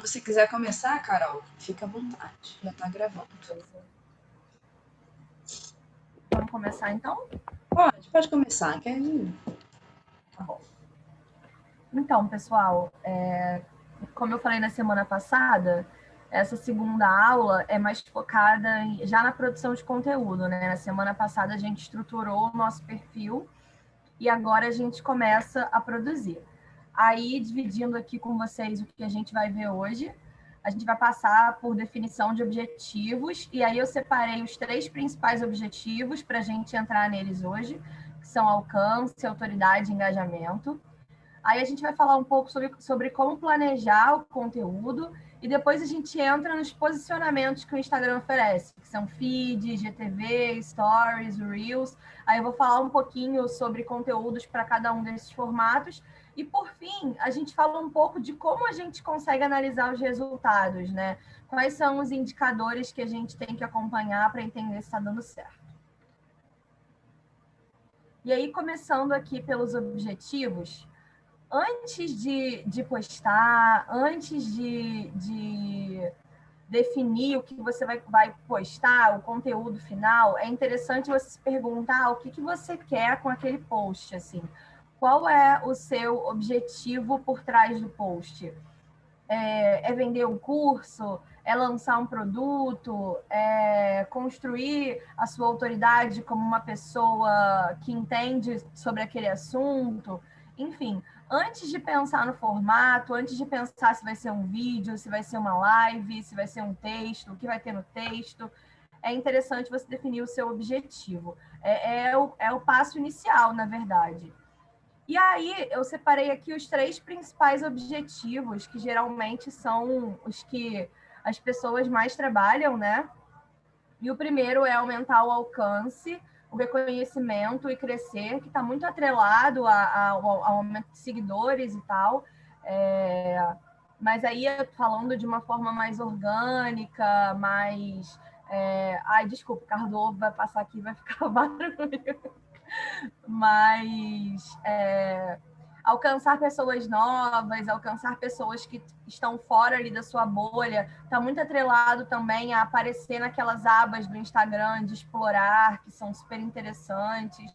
você quiser começar, Carol, fica à vontade. Já tá gravando. Vamos começar, então? Pode começar. Tá bom. Então, pessoal, como eu falei na semana passada, essa segunda aula é mais focada já na produção de conteúdo, né? Na semana passada a gente estruturou o nosso perfil e agora a gente começa a produzir. Aí, dividindo aqui com vocês o que a gente vai ver hoje, a gente vai passar por definição de objetivos, e aí eu separei os 3 principais objetivos para a gente entrar neles hoje, que são alcance, autoridade e engajamento. Aí a gente vai falar um pouco sobre como planejar o conteúdo, e depois a gente entra nos posicionamentos que o Instagram oferece, que são feed, GTV, Stories, Reels. Aí eu vou falar um pouquinho sobre conteúdos para cada um desses formatos. E, por fim, a gente fala um pouco de como a gente consegue analisar os resultados, né? Quais são os indicadores que a gente tem que acompanhar para entender se está dando certo. E aí, começando aqui pelos objetivos, antes de postar, antes de definir o que você vai postar, o conteúdo final, é interessante você se perguntar o que você quer com aquele post, assim. Qual é o seu objetivo por trás do post? É vender um curso? É lançar um produto? É construir a sua autoridade como uma pessoa que entende sobre aquele assunto? Enfim, antes de pensar no formato, antes de pensar se vai ser um vídeo, se vai ser uma live, se vai ser um texto, o que vai ter no texto, é interessante você definir o seu objetivo. É o passo inicial, na verdade. E aí, eu separei aqui os 3 principais objetivos, que geralmente são os que as pessoas mais trabalham, né? E o primeiro é aumentar o alcance, o reconhecimento e crescer, que está muito atrelado ao aumento de seguidores e tal. Mas aí, falando de uma forma mais orgânica, mais... Ai, desculpa, o carro do ovo vai passar aqui e vai ficar barulho. Mas alcançar pessoas novas, alcançar pessoas que estão fora ali da sua bolha, está muito atrelado também a aparecer naquelas abas do Instagram de explorar, que são super interessantes.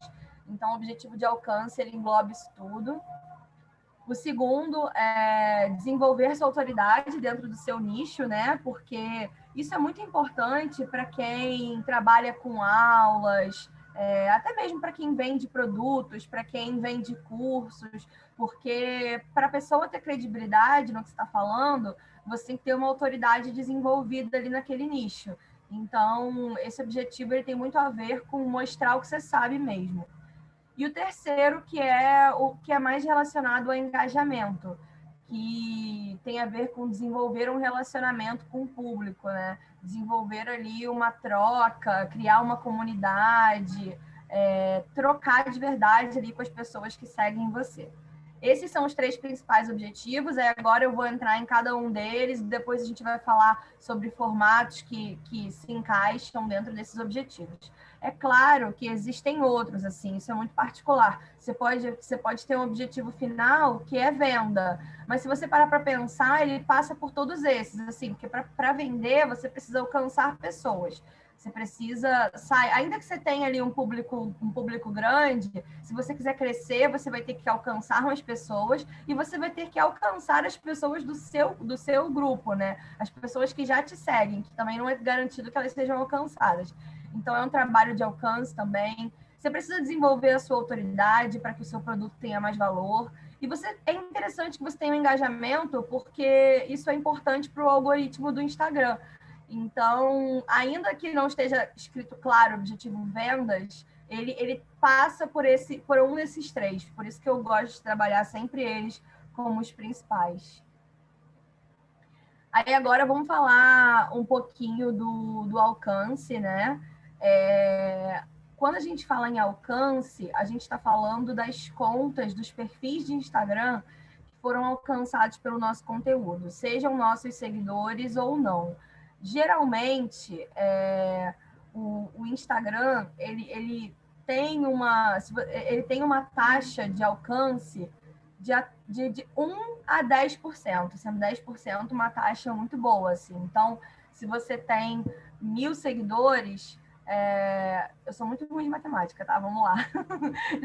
Então, o objetivo de alcance, ele engloba isso tudo. O segundo é desenvolver sua autoridade dentro do seu nicho, né? Porque isso é muito importante para quem trabalha com aulas, até mesmo para quem vende produtos, para quem vende cursos, porque para a pessoa ter credibilidade no que você está falando, você tem que ter uma autoridade desenvolvida ali naquele nicho. Então, esse objetivo ele tem muito a ver com mostrar o que você sabe mesmo. E o terceiro, que é o que é mais relacionado ao engajamento, que tem a ver com desenvolver um relacionamento com o público, né? Desenvolver ali uma troca, criar uma comunidade, trocar de verdade ali com as pessoas que seguem você. Esses são os 3 principais objetivos. Agora eu vou entrar em cada um deles e depois a gente vai falar sobre formatos que se encaixam dentro desses objetivos. É claro que existem outros, assim, isso é muito particular. Você pode ter um objetivo final que é venda, mas se você parar para pensar, ele passa por todos esses, assim, porque para vender você precisa alcançar pessoas. Você precisa sair, ainda que você tenha ali um público grande, se você quiser crescer, você vai ter que alcançar mais pessoas e você vai ter que alcançar as pessoas do seu grupo, né? As pessoas que já te seguem, que também não é garantido que elas sejam alcançadas. Então, é um trabalho de alcance também. Você precisa desenvolver a sua autoridade para que o seu produto tenha mais valor. E é interessante que você tenha um engajamento, porque isso é importante para o algoritmo do Instagram. Então, ainda que não esteja escrito claro o objetivo vendas, ele passa por um desses 3. Por isso que eu gosto de trabalhar sempre eles como os principais. Aí agora vamos falar um pouquinho do alcance, né? Quando a gente fala em alcance, a gente está falando das contas, dos perfis de Instagram que foram alcançados pelo nosso conteúdo, sejam nossos seguidores ou não. Geralmente, o Instagram ele tem uma taxa de alcance de 1 a 10%, sendo 10% uma taxa muito boa, assim. Então, se você tem 1.000 seguidores, eu sou muito ruim de matemática, tá? Vamos lá.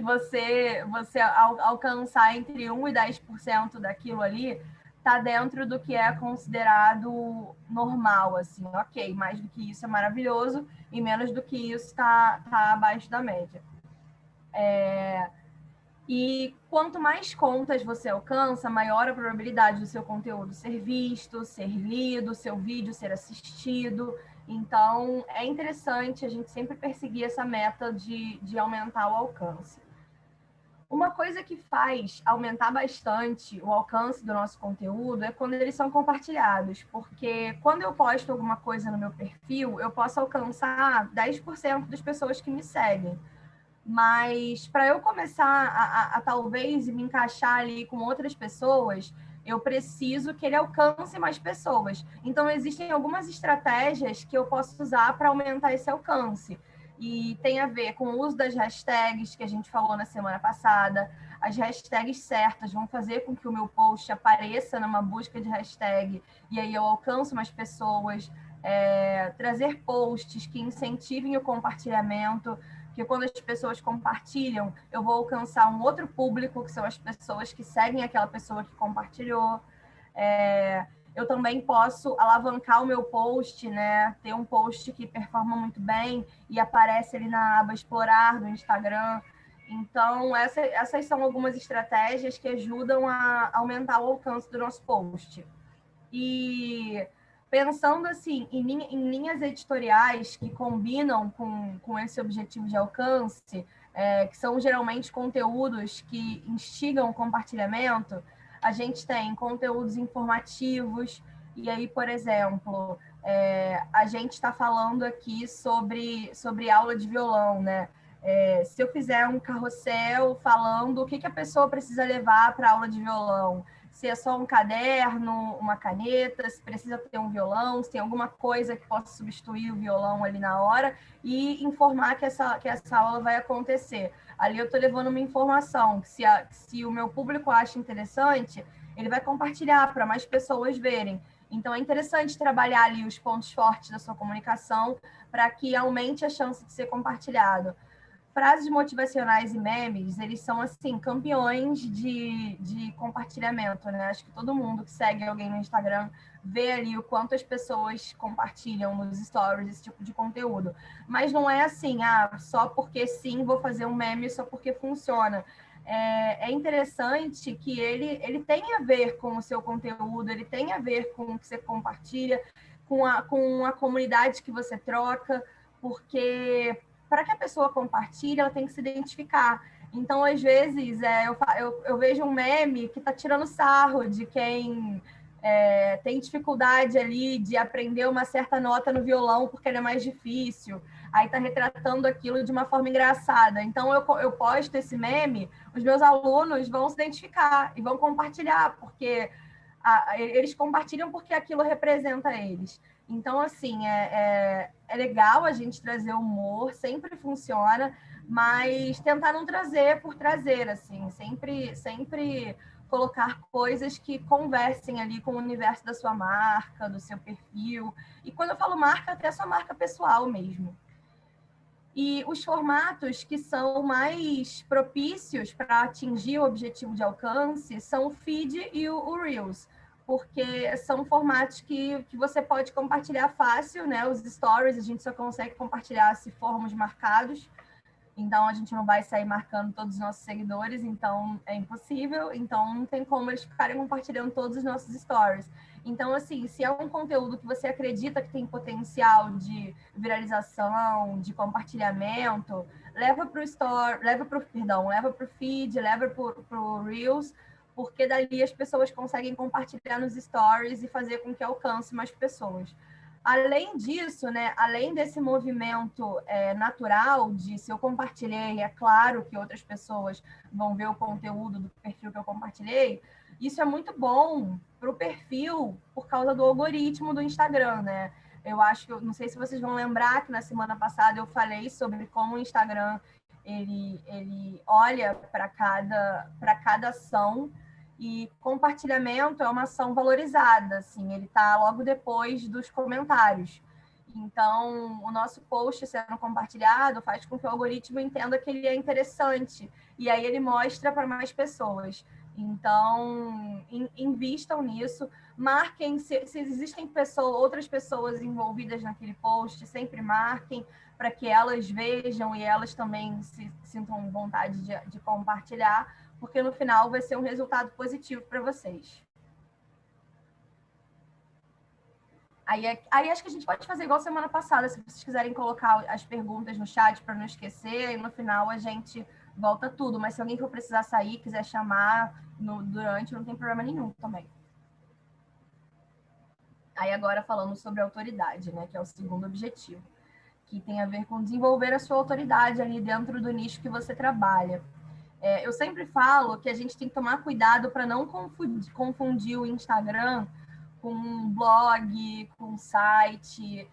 Você alcançar entre 1 e 10% daquilo ali, tá dentro do que é considerado normal, assim, ok. Mais do que isso é maravilhoso e menos do que isso tá abaixo da média. E quanto mais contas você alcança, maior a probabilidade do seu conteúdo ser visto, ser lido, seu vídeo ser assistido. Então, é interessante a gente sempre perseguir essa meta de aumentar o alcance. Uma coisa que faz aumentar bastante o alcance do nosso conteúdo é quando eles são compartilhados, porque quando eu posto alguma coisa no meu perfil, eu posso alcançar 10% das pessoas que me seguem. Mas para eu começar a talvez me encaixar ali com outras pessoas, eu preciso que ele alcance mais pessoas. Então, existem algumas estratégias que eu posso usar para aumentar esse alcance. E tem a ver com o uso das hashtags que a gente falou na semana passada. As hashtags certas vão fazer com que o meu post apareça numa busca de hashtag e aí eu alcanço mais pessoas. Trazer posts que incentivem o compartilhamento, porque quando as pessoas compartilham, eu vou alcançar um outro público, que são as pessoas que seguem aquela pessoa que compartilhou. Eu também posso alavancar o meu post, né? Ter um post que performa muito bem e aparece ali na aba explorar do Instagram. Então, essas são algumas estratégias que ajudam a aumentar o alcance do nosso post. E pensando assim em linhas editoriais que combinam com esse objetivo de alcance, que são geralmente conteúdos que instigam o compartilhamento, a gente tem conteúdos informativos, e aí, por exemplo, a gente está falando aqui sobre aula de violão, né? Se eu fizer um carrossel falando o que a pessoa precisa levar para a aula de violão, se é só um caderno, uma caneta, se precisa ter um violão, se tem alguma coisa que possa substituir o violão ali na hora, e informar que essa aula vai acontecer. Ali eu estou levando uma informação, que se o meu público acha interessante, ele vai compartilhar para mais pessoas verem. Então, é interessante trabalhar ali os pontos fortes da sua comunicação para que aumente a chance de ser compartilhado. Frases motivacionais e memes, eles são, assim, campeões de compartilhamento, né? Acho que todo mundo que segue alguém no Instagram vê ali o quanto as pessoas compartilham nos stories esse tipo de conteúdo. Mas não é assim, só porque sim, vou fazer um meme, só porque funciona. É interessante que ele tenha a ver com o seu conteúdo, ele tenha a ver com o que você compartilha, com a comunidade que você troca, porque para que a pessoa compartilhe, ela tem que se identificar. Então, às vezes, eu vejo um meme que está tirando sarro de quem tem dificuldade ali de aprender uma certa nota no violão porque ele é mais difícil. Aí está retratando aquilo de uma forma engraçada. Então, eu posto esse meme, os meus alunos vão se identificar e vão compartilhar, porque eles compartilham porque aquilo representa eles. Então, assim, é legal a gente trazer humor, sempre funciona, mas tentar não trazer por trazer, assim, sempre colocar coisas que conversem ali com o universo da sua marca, do seu perfil. E quando eu falo marca, até a sua marca pessoal mesmo. E os formatos que são mais propícios para atingir o objetivo de alcance são o feed e o Reels, porque são formatos que você pode compartilhar fácil, né? Os stories a gente só consegue compartilhar se formos marcados, então a gente não vai sair marcando todos os nossos seguidores, então é impossível, então não tem como eles ficarem compartilhando todos os nossos stories. Então, assim, se é um conteúdo que você acredita que tem potencial de viralização, de compartilhamento, leva para o store, leva para o feed, leva para o Reels, porque dali as pessoas conseguem compartilhar nos stories e fazer com que alcance mais pessoas. Além disso, né, além desse movimento natural de se eu compartilhei, é claro que outras pessoas vão ver o conteúdo do perfil que eu compartilhei, isso é muito bom para o perfil por causa do algoritmo do Instagram, né? Eu acho que, não sei se vocês vão lembrar que na semana passada eu falei sobre como o Instagram ele olha para cada ação E compartilhamento é uma ação valorizada, assim, ele está logo depois dos comentários. Então, o nosso post sendo compartilhado faz com que o algoritmo entenda que ele é interessante, e aí ele mostra para mais pessoas. Então, invistam nisso, marquem, se existem outras pessoas envolvidas naquele post, sempre marquem para que elas vejam e elas também se sintam vontade de compartilhar, porque no final vai ser um resultado positivo para vocês. Aí acho que a gente pode fazer igual semana passada, se vocês quiserem colocar as perguntas no chat para não esquecer, e no final a gente volta tudo. Mas se alguém for precisar sair, quiser chamar durante, não tem problema nenhum também. Aí agora falando sobre autoridade, né, que é o segundo objetivo, que tem a ver com desenvolver a sua autoridade ali dentro do nicho que você trabalha. Eu sempre falo que a gente tem que tomar cuidado para não confundir o Instagram com um blog, com um site,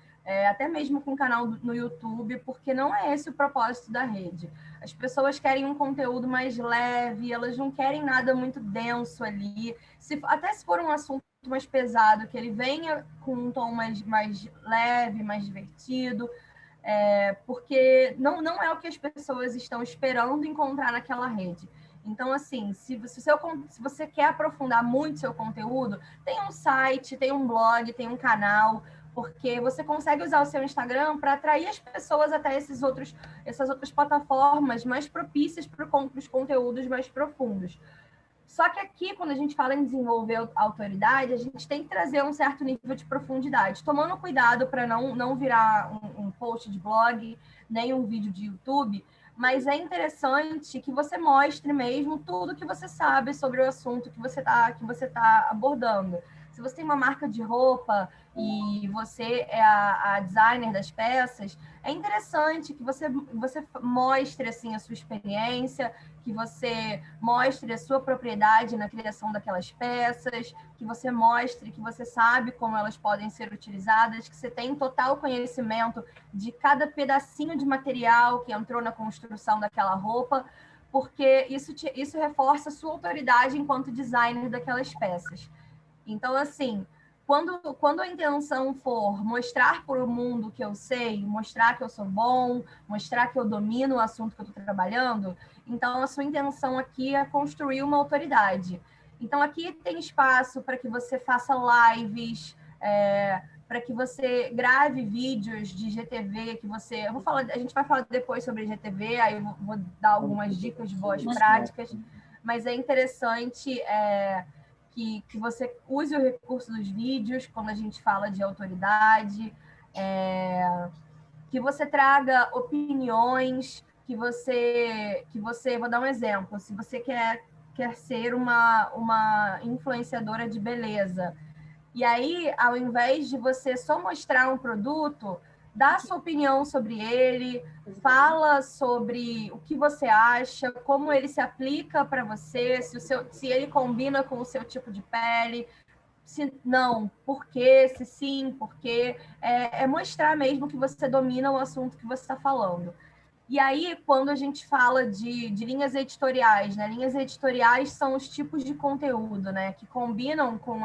até mesmo com um canal no YouTube, porque não é esse o propósito da rede. As pessoas querem um conteúdo mais leve, elas não querem nada muito denso ali. Até se for um assunto mais pesado, que ele venha com um tom mais leve, mais divertido, porque não é o que as pessoas estão esperando encontrar naquela rede. Então, assim, se você quer aprofundar muito seu conteúdo, tem um site, tem um blog, tem um canal, porque você consegue usar o seu Instagram para atrair as pessoas até essas outras plataformas mais propícias para os conteúdos mais profundos. Só que aqui, quando a gente fala em desenvolver a autoridade, a gente tem que trazer um certo nível de profundidade, tomando cuidado para não virar um post de blog, nem um vídeo de YouTube, mas é interessante que você mostre mesmo tudo que você sabe sobre o assunto que você tá abordando. Se você tem uma marca de roupa e você é a designer das peças, é interessante que você mostre assim, a sua experiência, que você mostre a sua propriedade na criação daquelas peças, que você mostre que você sabe como elas podem ser utilizadas, que você tem total conhecimento de cada pedacinho de material que entrou na construção daquela roupa, porque isso reforça a sua autoridade enquanto designer daquelas peças. Então, assim, quando a intenção for mostrar para o mundo que eu sei, mostrar que eu sou bom, mostrar que eu domino o assunto que eu estou trabalhando, então a sua intenção aqui é construir uma autoridade. Então, aqui tem espaço para que você faça lives, para que você grave vídeos de GTV, a gente vai falar depois sobre GTV, aí eu vou dar algumas dicas de boas práticas, mas é interessante que você use o recurso dos vídeos quando a gente fala de autoridade, que você traga opiniões, vou dar um exemplo, se você quer ser uma influenciadora de beleza, e aí, ao invés de você só mostrar um produto, dá sua opinião sobre ele, fala sobre o que você acha, como ele se aplica para você, se ele combina com o seu tipo de pele, se não, por quê, se sim, por quê. É mostrar mesmo que você domina o assunto que você está falando. E aí, quando a gente fala de linhas editoriais, né? Linhas editoriais são os tipos de conteúdo, né? Que combinam com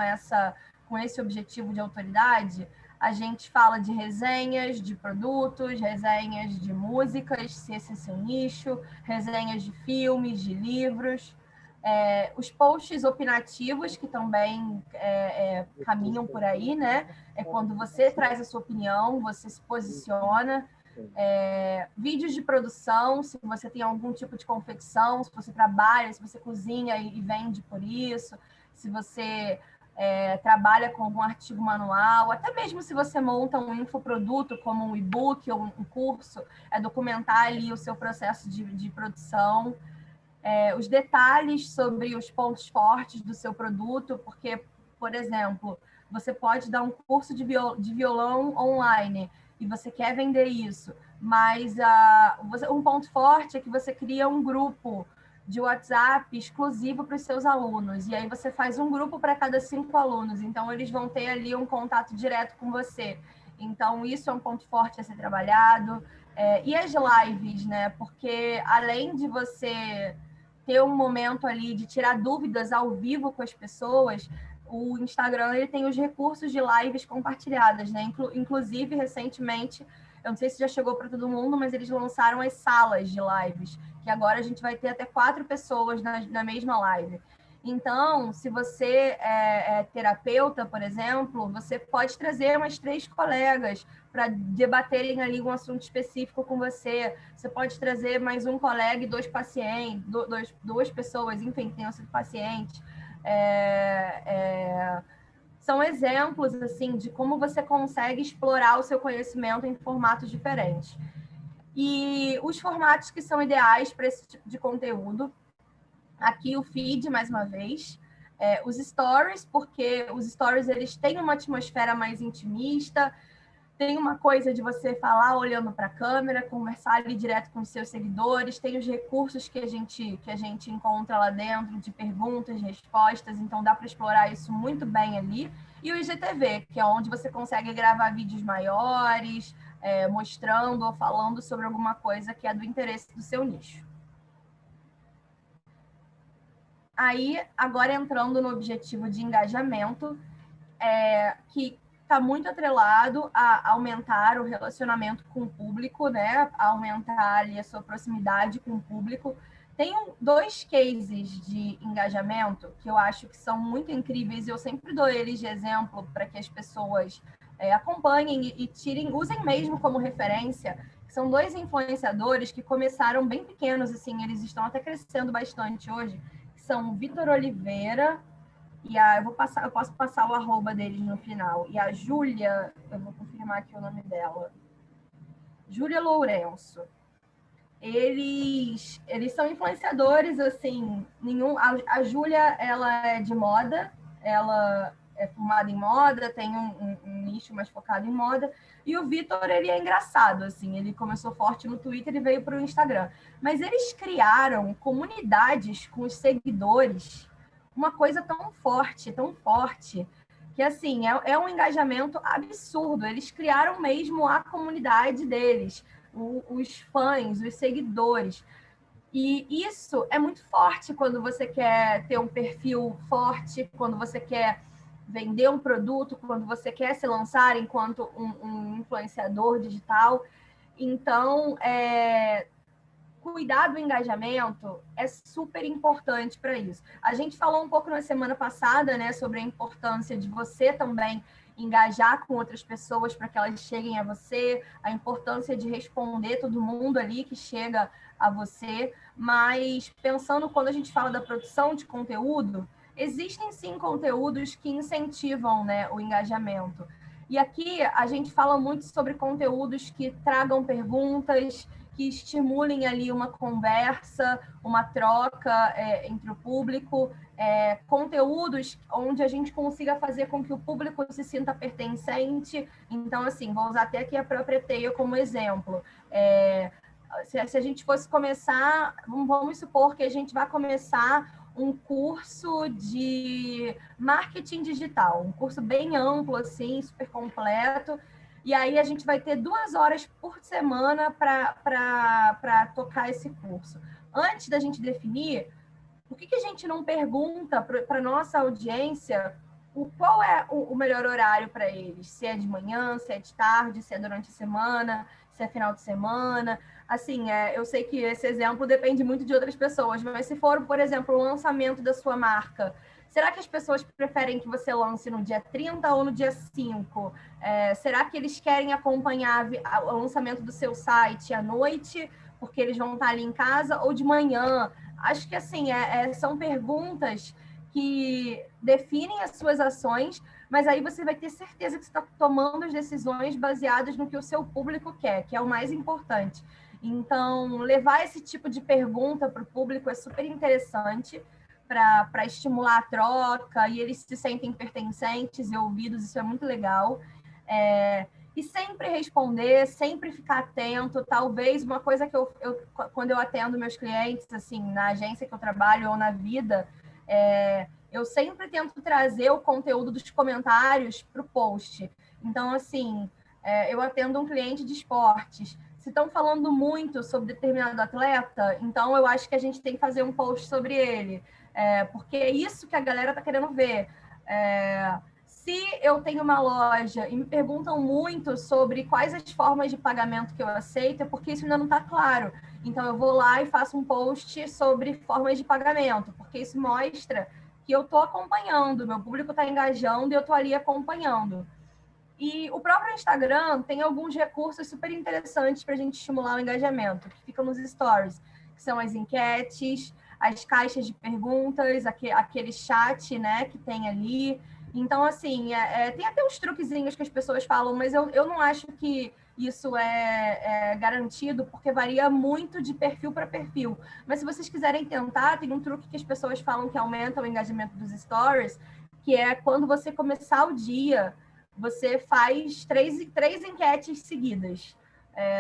esse objetivo de autoridade. A gente fala de resenhas de produtos, resenhas de músicas, se esse é seu nicho, resenhas de filmes, de livros. Os posts opinativos, que também caminham por aí, né? É quando você traz a sua opinião, você se posiciona. Vídeos de produção, se você tem algum tipo de confecção, se você trabalha, se você cozinha e vende por isso, se você trabalha com algum artigo manual, até mesmo se você monta um infoproduto como um e-book ou um curso, documentar ali o seu processo de produção, os detalhes sobre os pontos fortes do seu produto, porque, por exemplo, você pode dar um curso de violão online e você quer vender isso, mas um ponto forte é que você cria um grupo de WhatsApp exclusivo para os seus alunos, e aí você faz um grupo para cada 5 alunos, então eles vão ter ali um contato direto com você. Então, isso é um ponto forte a ser trabalhado. E as lives, né? Porque além de você ter um momento ali de tirar dúvidas ao vivo com as pessoas, o Instagram ele tem os recursos de lives compartilhadas, né? Inclusive, recentemente, eu não sei se já chegou para todo mundo, mas eles lançaram as salas de lives, que agora a gente vai ter até 4 pessoas na mesma live. Então, se você é terapeuta, por exemplo, você pode trazer umas 3 colegas para debaterem ali um assunto específico com você. Você pode trazer mais um colega e 2 pacientes, 2 pessoas, enfim, que tenham sido pacientes. São exemplos assim de como você consegue explorar o seu conhecimento em formatos diferentes. E os formatos que são ideais para esse tipo de conteúdo, aqui o feed, mais uma vez, os stories, porque os stories eles têm uma atmosfera mais intimista, tem uma coisa de você falar olhando para a câmera, conversar ali direto com os seus seguidores, tem os recursos que a gente encontra lá dentro, de perguntas, respostas, então dá para explorar isso muito bem ali. E o IGTV, que é onde você consegue gravar vídeos maiores, mostrando ou falando sobre alguma coisa que é do interesse do seu nicho. Aí, agora entrando no objetivo de engajamento, que está muito atrelado a aumentar o relacionamento com o público, né? A aumentar ali a sua proximidade com o público. Tem 2 cases de engajamento que eu acho que são muito incríveis e eu sempre dou eles de exemplo para que as pessoas acompanhem e usem mesmo como referência. São 2 influenciadores que começaram bem pequenos, assim, eles estão até crescendo bastante hoje, que são o Vitor Oliveira e eu posso passar o arroba deles no final. E a Júlia, eu vou confirmar aqui o nome dela. Júlia Lourenço. Eles são influenciadores, assim, a Júlia, ela é de moda, ela é formada em moda, tem um nicho mais focado em moda, e o Vitor, ele é engraçado, assim, ele começou forte no Twitter e veio para o Instagram. Mas eles criaram comunidades com os seguidores, uma coisa tão forte, que, assim, é um engajamento absurdo. Eles criaram mesmo a comunidade deles, os fãs, os seguidores. E isso é muito forte quando você quer ter um perfil forte, quando você quer vender um produto, quando você quer se lançar enquanto um influenciador digital. Então, cuidar do engajamento é super importante para isso. A gente falou um pouco na semana passada, né, sobre a importância de você também engajar com outras pessoas para que elas cheguem a você, a importância de responder todo mundo ali que chega a você, mas pensando quando a gente fala da produção de conteúdo, existem sim conteúdos que incentivam, né, o engajamento. E aqui a gente fala muito sobre conteúdos que tragam perguntas, que estimulem ali uma conversa, uma troca entre o público, conteúdos onde a gente consiga fazer com que o público se sinta pertencente. Então, assim, vou usar até aqui a própria Teia como exemplo. Se a gente fosse começar, vamos supor que a gente vai começar um curso de marketing digital, um curso bem amplo, assim, super completo. E aí a gente vai ter 2 horas por semana para tocar esse curso. Antes da gente definir, por que a gente não pergunta para a nossa audiência qual é o melhor horário para eles? Se é de manhã, se é de tarde, se é durante a semana, se é final de semana. Assim, eu sei que esse exemplo depende muito de outras pessoas, mas se for, por exemplo, o lançamento da sua marca, será que as pessoas preferem que você lance no dia 30 ou no dia 5? Será que eles querem acompanhar o lançamento do seu site à noite, porque eles vão estar ali em casa, ou de manhã? Acho que, assim, são perguntas que definem as suas ações, mas aí você vai ter certeza que você está tomando as decisões baseadas no que o seu público quer, que é o mais importante. Então, levar esse tipo de pergunta para o público é super interessante para estimular a troca, e eles se sentem pertencentes e ouvidos, isso é muito legal. E sempre responder, sempre ficar atento. Talvez uma coisa que quando eu atendo meus clientes, assim, na agência que eu trabalho ou na vida, eu sempre tento trazer o conteúdo dos comentários para o post. Então, assim, eu atendo um cliente de esportes. se estão falando muito sobre determinado atleta, então eu acho que a gente tem que fazer um post sobre ele, porque é isso que a galera está querendo ver. Se eu tenho uma loja e me perguntam muito sobre quais as formas de pagamento que eu aceito, é porque isso ainda não está claro. Então, eu vou lá e faço um post sobre formas de pagamento, porque isso mostra que eu estou acompanhando, meu público está engajando e eu estou ali acompanhando. E o próprio Instagram tem alguns recursos super interessantes para a gente estimular o engajamento, que ficam nos stories, que são as enquetes, as caixas de perguntas, aquele chat, né, que tem ali. Então, assim, tem até uns truquezinhos que as pessoas falam, mas eu não acho que isso é garantido, porque varia muito de perfil para perfil. Mas se vocês quiserem tentar, tem um truque que as pessoas falam que aumenta o engajamento dos stories, que é quando você começar o dia, você faz três enquetes seguidas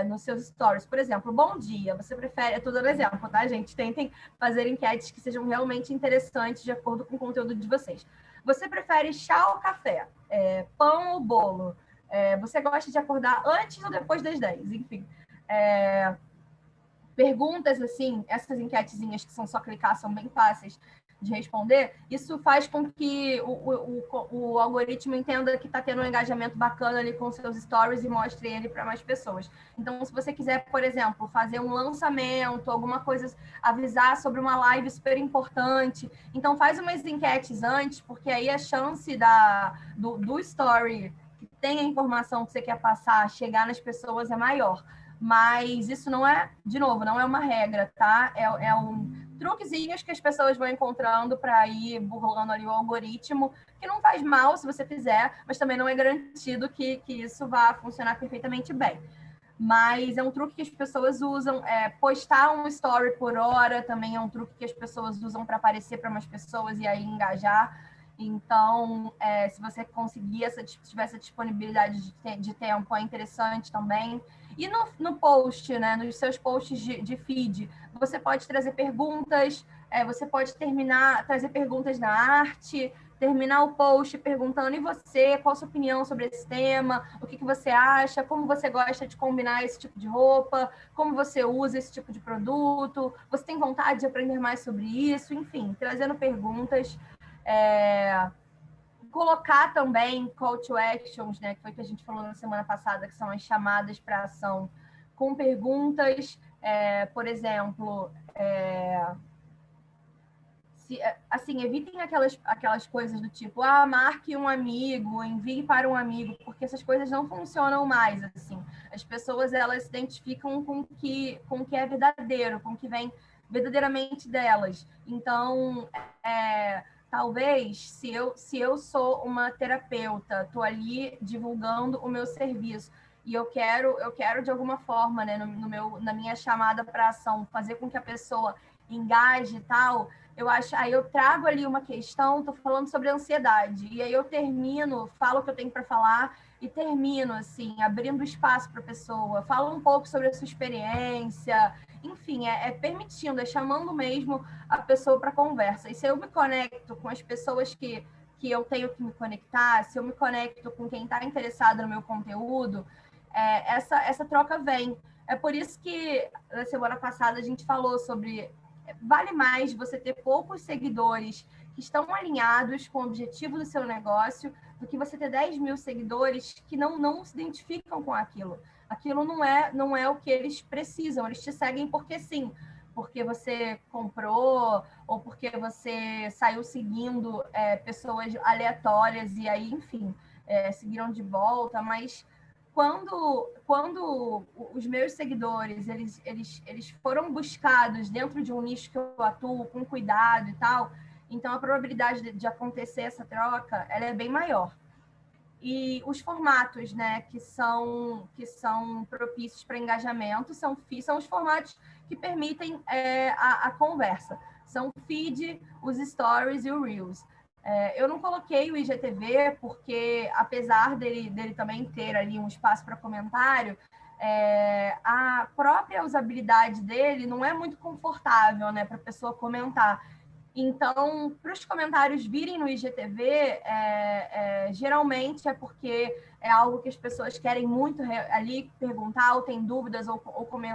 nos seus stories. Por exemplo, bom dia, você prefere... Eu tô dando exemplo, tá, gente? Tentem fazer enquetes que sejam realmente interessantes de acordo com o conteúdo de vocês. Você prefere chá ou café? Pão ou bolo? Você gosta de acordar antes ou depois das 10? Enfim. Perguntas, assim, essas enquetezinhas que são só clicar, são bem fáceis de responder, isso faz com que o algoritmo entenda que está tendo um engajamento bacana ali com seus stories e mostre ele para mais pessoas. Então, se você quiser, por exemplo, fazer um lançamento, alguma coisa, avisar sobre uma live super importante, então faz umas enquetes antes, porque aí a chance do story que tem a informação que você quer passar, chegar nas pessoas é maior. Mas isso não é, de novo, não é uma regra, tá? É um truquezinhos que as pessoas vão encontrando para ir burlando ali o algoritmo, que não faz mal se você fizer, mas também não é garantido que isso vá funcionar perfeitamente bem. Mas é um truque que as pessoas usam. Postar um story por hora também é um truque que as pessoas usam para aparecer para mais pessoas e aí engajar. Então, se você conseguir, tiver essa disponibilidade de tempo, é interessante também. E no post, né, nos seus posts de feed, você pode trazer perguntas, você pode trazer perguntas na arte, terminar o post perguntando, e você, qual a sua opinião sobre esse tema, o que você acha, como você gosta de combinar esse tipo de roupa, como você usa esse tipo de produto, você tem vontade de aprender mais sobre isso, enfim, trazendo perguntas. Colocar também call to actions, né, que foi o que a gente falou na semana passada, que são as chamadas para ação, com perguntas, por exemplo, assim, evitem aquelas coisas do tipo, marque um amigo, envie para um amigo, porque essas coisas não funcionam mais, assim. As pessoas, elas se identificam com o que é verdadeiro, com o que vem verdadeiramente delas. Então, talvez, se eu sou uma terapeuta, estou ali divulgando o meu serviço, e eu quero de alguma forma, né, na minha chamada para ação, fazer com que a pessoa engaje e tal, aí eu trago ali uma questão, estou falando sobre ansiedade, e aí eu falo o que eu tenho para falar e termino, assim, abrindo espaço para a pessoa, falo um pouco sobre a sua experiência, enfim, permitindo, chamando mesmo a pessoa para conversa. E se eu me conecto com as pessoas que eu tenho que me conectar, se eu me conecto com quem está interessado no meu conteúdo, essa troca vem. É por isso que na semana passada a gente falou sobre vale mais você ter poucos seguidores que estão alinhados com o objetivo do seu negócio do que você ter 10 mil seguidores que não se identificam com aquilo. Aquilo não é o que eles precisam, eles te seguem porque sim, porque você comprou ou porque você saiu seguindo pessoas aleatórias e aí, enfim, seguiram de volta, mas quando os meus seguidores eles foram buscados dentro de um nicho que eu atuo com cuidado e tal, então a probabilidade de acontecer essa troca ela é bem maior. E os formatos, né, que são propícios para engajamento são os formatos que permitem a conversa. São o feed, os stories e o Reels. Eu não coloquei o IGTV porque, apesar dele também ter ali um espaço para comentário, a própria usabilidade dele não é muito confortável, né, para a pessoa comentar. Então, para os comentários virem no IGTV, geralmente é porque é algo que as pessoas querem muito ali perguntar, ou tem dúvidas, ou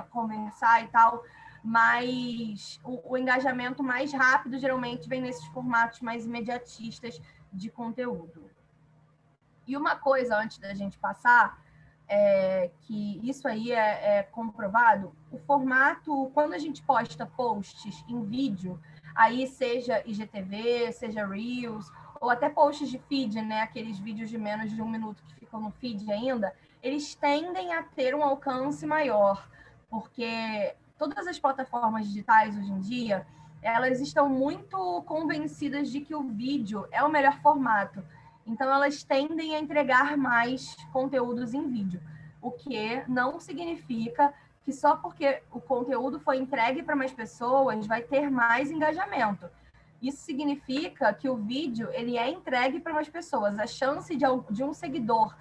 conversar e tal, mas o engajamento mais rápido geralmente vem nesses formatos mais imediatistas de conteúdo. E uma coisa, antes da gente passar, que isso aí é comprovado, o formato, quando a gente posta posts em vídeo, aí seja IGTV, seja Reels, ou até posts de feed, né? Aqueles vídeos de menos de 1 minuto que ficam no feed ainda, eles tendem a ter um alcance maior, porque todas as plataformas digitais hoje em dia, elas estão muito convencidas de que o vídeo é o melhor formato. Então, elas tendem a entregar mais conteúdos em vídeo, o que não significa que só porque o conteúdo foi entregue para mais pessoas vai ter mais engajamento. Isso significa que o vídeo ele é entregue para mais pessoas. A chance de um seguidor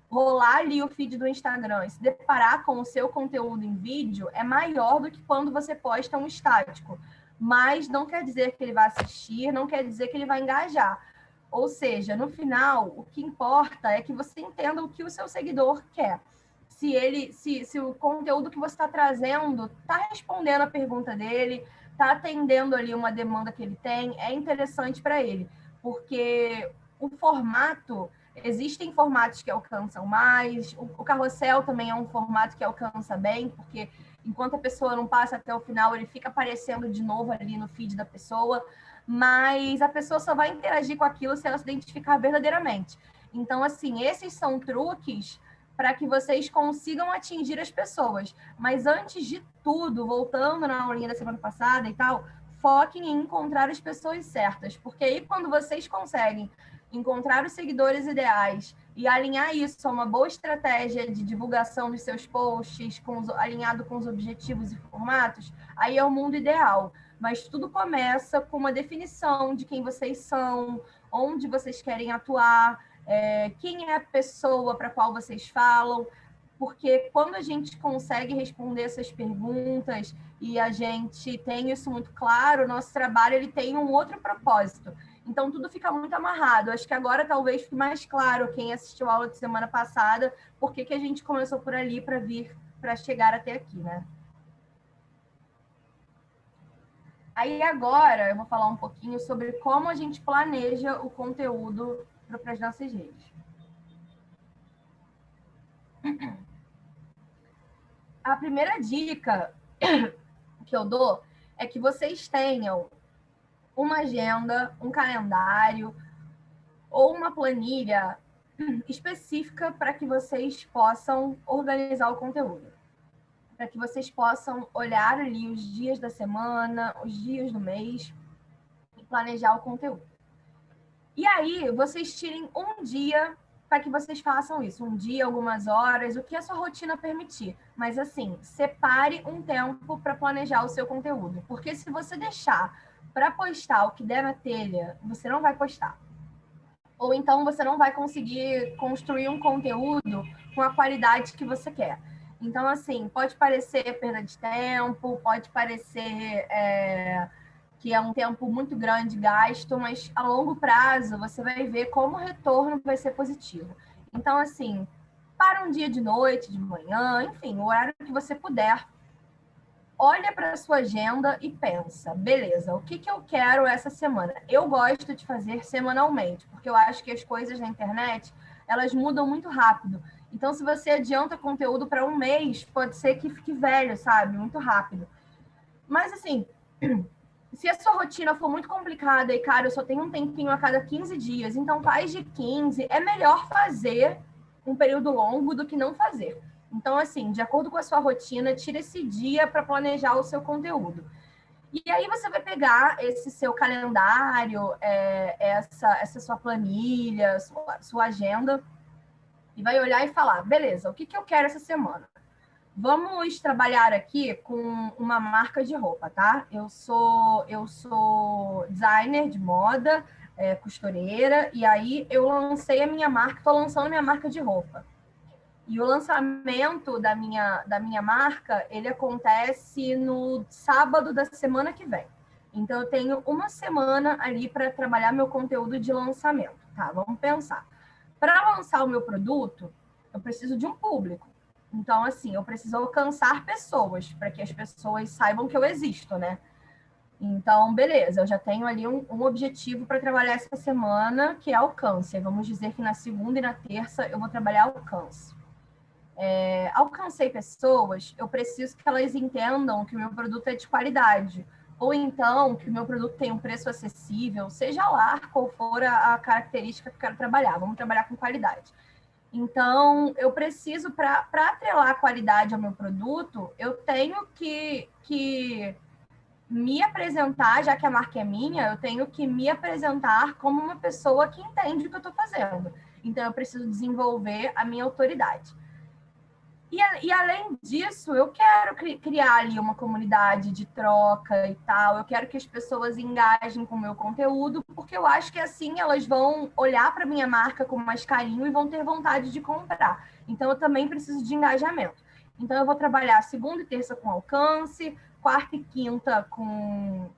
rolar ali o feed do Instagram e se deparar com o seu conteúdo em vídeo é maior do que quando você posta um estático. Mas não quer dizer que ele vai assistir, não quer dizer que ele vai engajar. Ou seja, no final, o que importa é que você entenda o que o seu seguidor quer. Se o conteúdo que você está trazendo está respondendo a pergunta dele, está atendendo ali uma demanda que ele tem, é interessante para ele. Porque o formato, existem formatos que alcançam mais, o carrossel também é um formato que alcança bem, porque enquanto a pessoa não passa até o final, ele fica aparecendo de novo ali no feed da pessoa, mas a pessoa só vai interagir com aquilo se ela se identificar verdadeiramente. Então, assim, esses são truques para que vocês consigam atingir as pessoas. Mas antes de tudo, voltando na aulinha da semana passada e tal, foquem em encontrar as pessoas certas, porque aí quando vocês conseguem encontrar os seguidores ideais e alinhar isso a uma boa estratégia de divulgação dos seus posts, alinhado com os objetivos e formatos, aí é o mundo ideal. Mas tudo começa com uma definição de quem vocês são, onde vocês querem atuar, quem é a pessoa para a qual vocês falam, porque quando a gente consegue responder essas perguntas e a gente tem isso muito claro, o nosso trabalho ele tem um outro propósito. Então, tudo fica muito amarrado. Acho que agora talvez fique mais claro quem assistiu a aula de semana passada, por que a gente começou por ali para chegar até aqui, né? Aí agora eu vou falar um pouquinho sobre como a gente planeja o conteúdo para as nossas redes. A primeira dica que eu dou é que vocês tenham uma agenda, um calendário ou uma planilha específica para que vocês possam organizar o conteúdo. Para que vocês possam olhar ali os dias da semana, os dias do mês e planejar o conteúdo. E aí, vocês tirem um dia para que vocês façam isso. Um dia, algumas horas, o que a sua rotina permitir. Mas, assim, separe um tempo para planejar o seu conteúdo. Porque se você deixar para postar o que der na telha, você não vai postar. Ou então você não vai conseguir construir um conteúdo com a qualidade que você quer. Então, assim, pode parecer perda de tempo, pode parecer que é um tempo muito grande gasto, mas a longo prazo você vai ver como o retorno vai ser positivo. Então, assim, para um dia de noite, de manhã, enfim, o horário que você puder, olha para a sua agenda e pensa, beleza, o que eu quero essa semana? Eu gosto de fazer semanalmente, porque eu acho que as coisas na internet, elas mudam muito rápido. Então, se você adianta conteúdo para um mês, pode ser que fique velho, sabe? Muito rápido. Mas, assim, se a sua rotina for muito complicada e, cara, eu só tenho um tempinho a cada 15 dias, então faz de 15, é melhor fazer um período longo do que não fazer. Então, assim, de acordo com a sua rotina, tira esse dia para planejar o seu conteúdo. E aí você vai pegar esse seu calendário, essa sua planilha, sua agenda, e vai olhar e falar, beleza, o que eu quero essa semana? Vamos trabalhar aqui com uma marca de roupa, tá? Eu sou designer de moda, costureira, e aí eu lancei a minha marca, estou lançando a minha marca de roupa. E o lançamento da minha marca, ele acontece no sábado da semana que vem. Então, eu tenho uma semana ali para trabalhar meu conteúdo de lançamento, tá? Vamos pensar. Para lançar o meu produto, eu preciso de um público. Então, assim, eu preciso alcançar pessoas, para que as pessoas saibam que eu existo, né? Então, beleza, eu já tenho ali um objetivo para trabalhar essa semana, que é alcance. Vamos dizer que na segunda e na terça eu vou trabalhar alcance. Alcancei pessoas, eu preciso que elas entendam que o meu produto é de qualidade. Ou então, que o meu produto tem um preço acessível, seja lá qual for a característica que eu quero trabalhar. Vamos trabalhar com qualidade. Então, eu preciso, para atrelar a qualidade ao meu produto, eu tenho que me apresentar, já que a marca é minha, eu tenho que me apresentar como uma pessoa que entende o que eu estou fazendo. Então, eu preciso desenvolver a minha autoridade. E além disso, eu quero criar ali uma comunidade de troca e tal. Eu quero que as pessoas engajem com o meu conteúdo, porque eu acho que assim elas vão olhar para minha marca com mais carinho e vão ter vontade de comprar. Então, eu também preciso de engajamento. Então, eu vou trabalhar segunda e terça com alcance, quarta e quinta com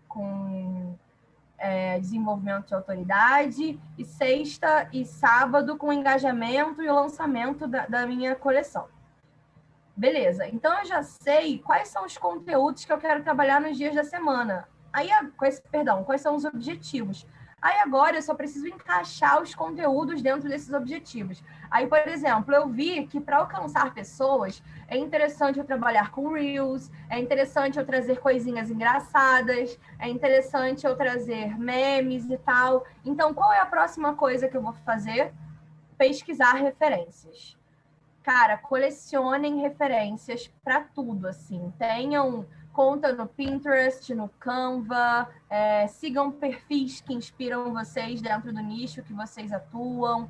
desenvolvimento de autoridade, e sexta e sábado com engajamento e o lançamento da minha coleção. Beleza, então eu já sei quais são os conteúdos que eu quero trabalhar nos dias da semana. Quais são os objetivos. Aí agora eu só preciso encaixar os conteúdos dentro desses objetivos. Aí, por exemplo, eu vi que para alcançar pessoas é interessante eu trabalhar com Reels, é interessante eu trazer coisinhas engraçadas, é interessante eu trazer memes e tal. Então, qual é a próxima coisa que eu vou fazer? Pesquisar referências. Cara, colecionem referências para tudo, assim. Tenham conta no Pinterest, no Canva, sigam perfis que inspiram vocês dentro do nicho que vocês atuam,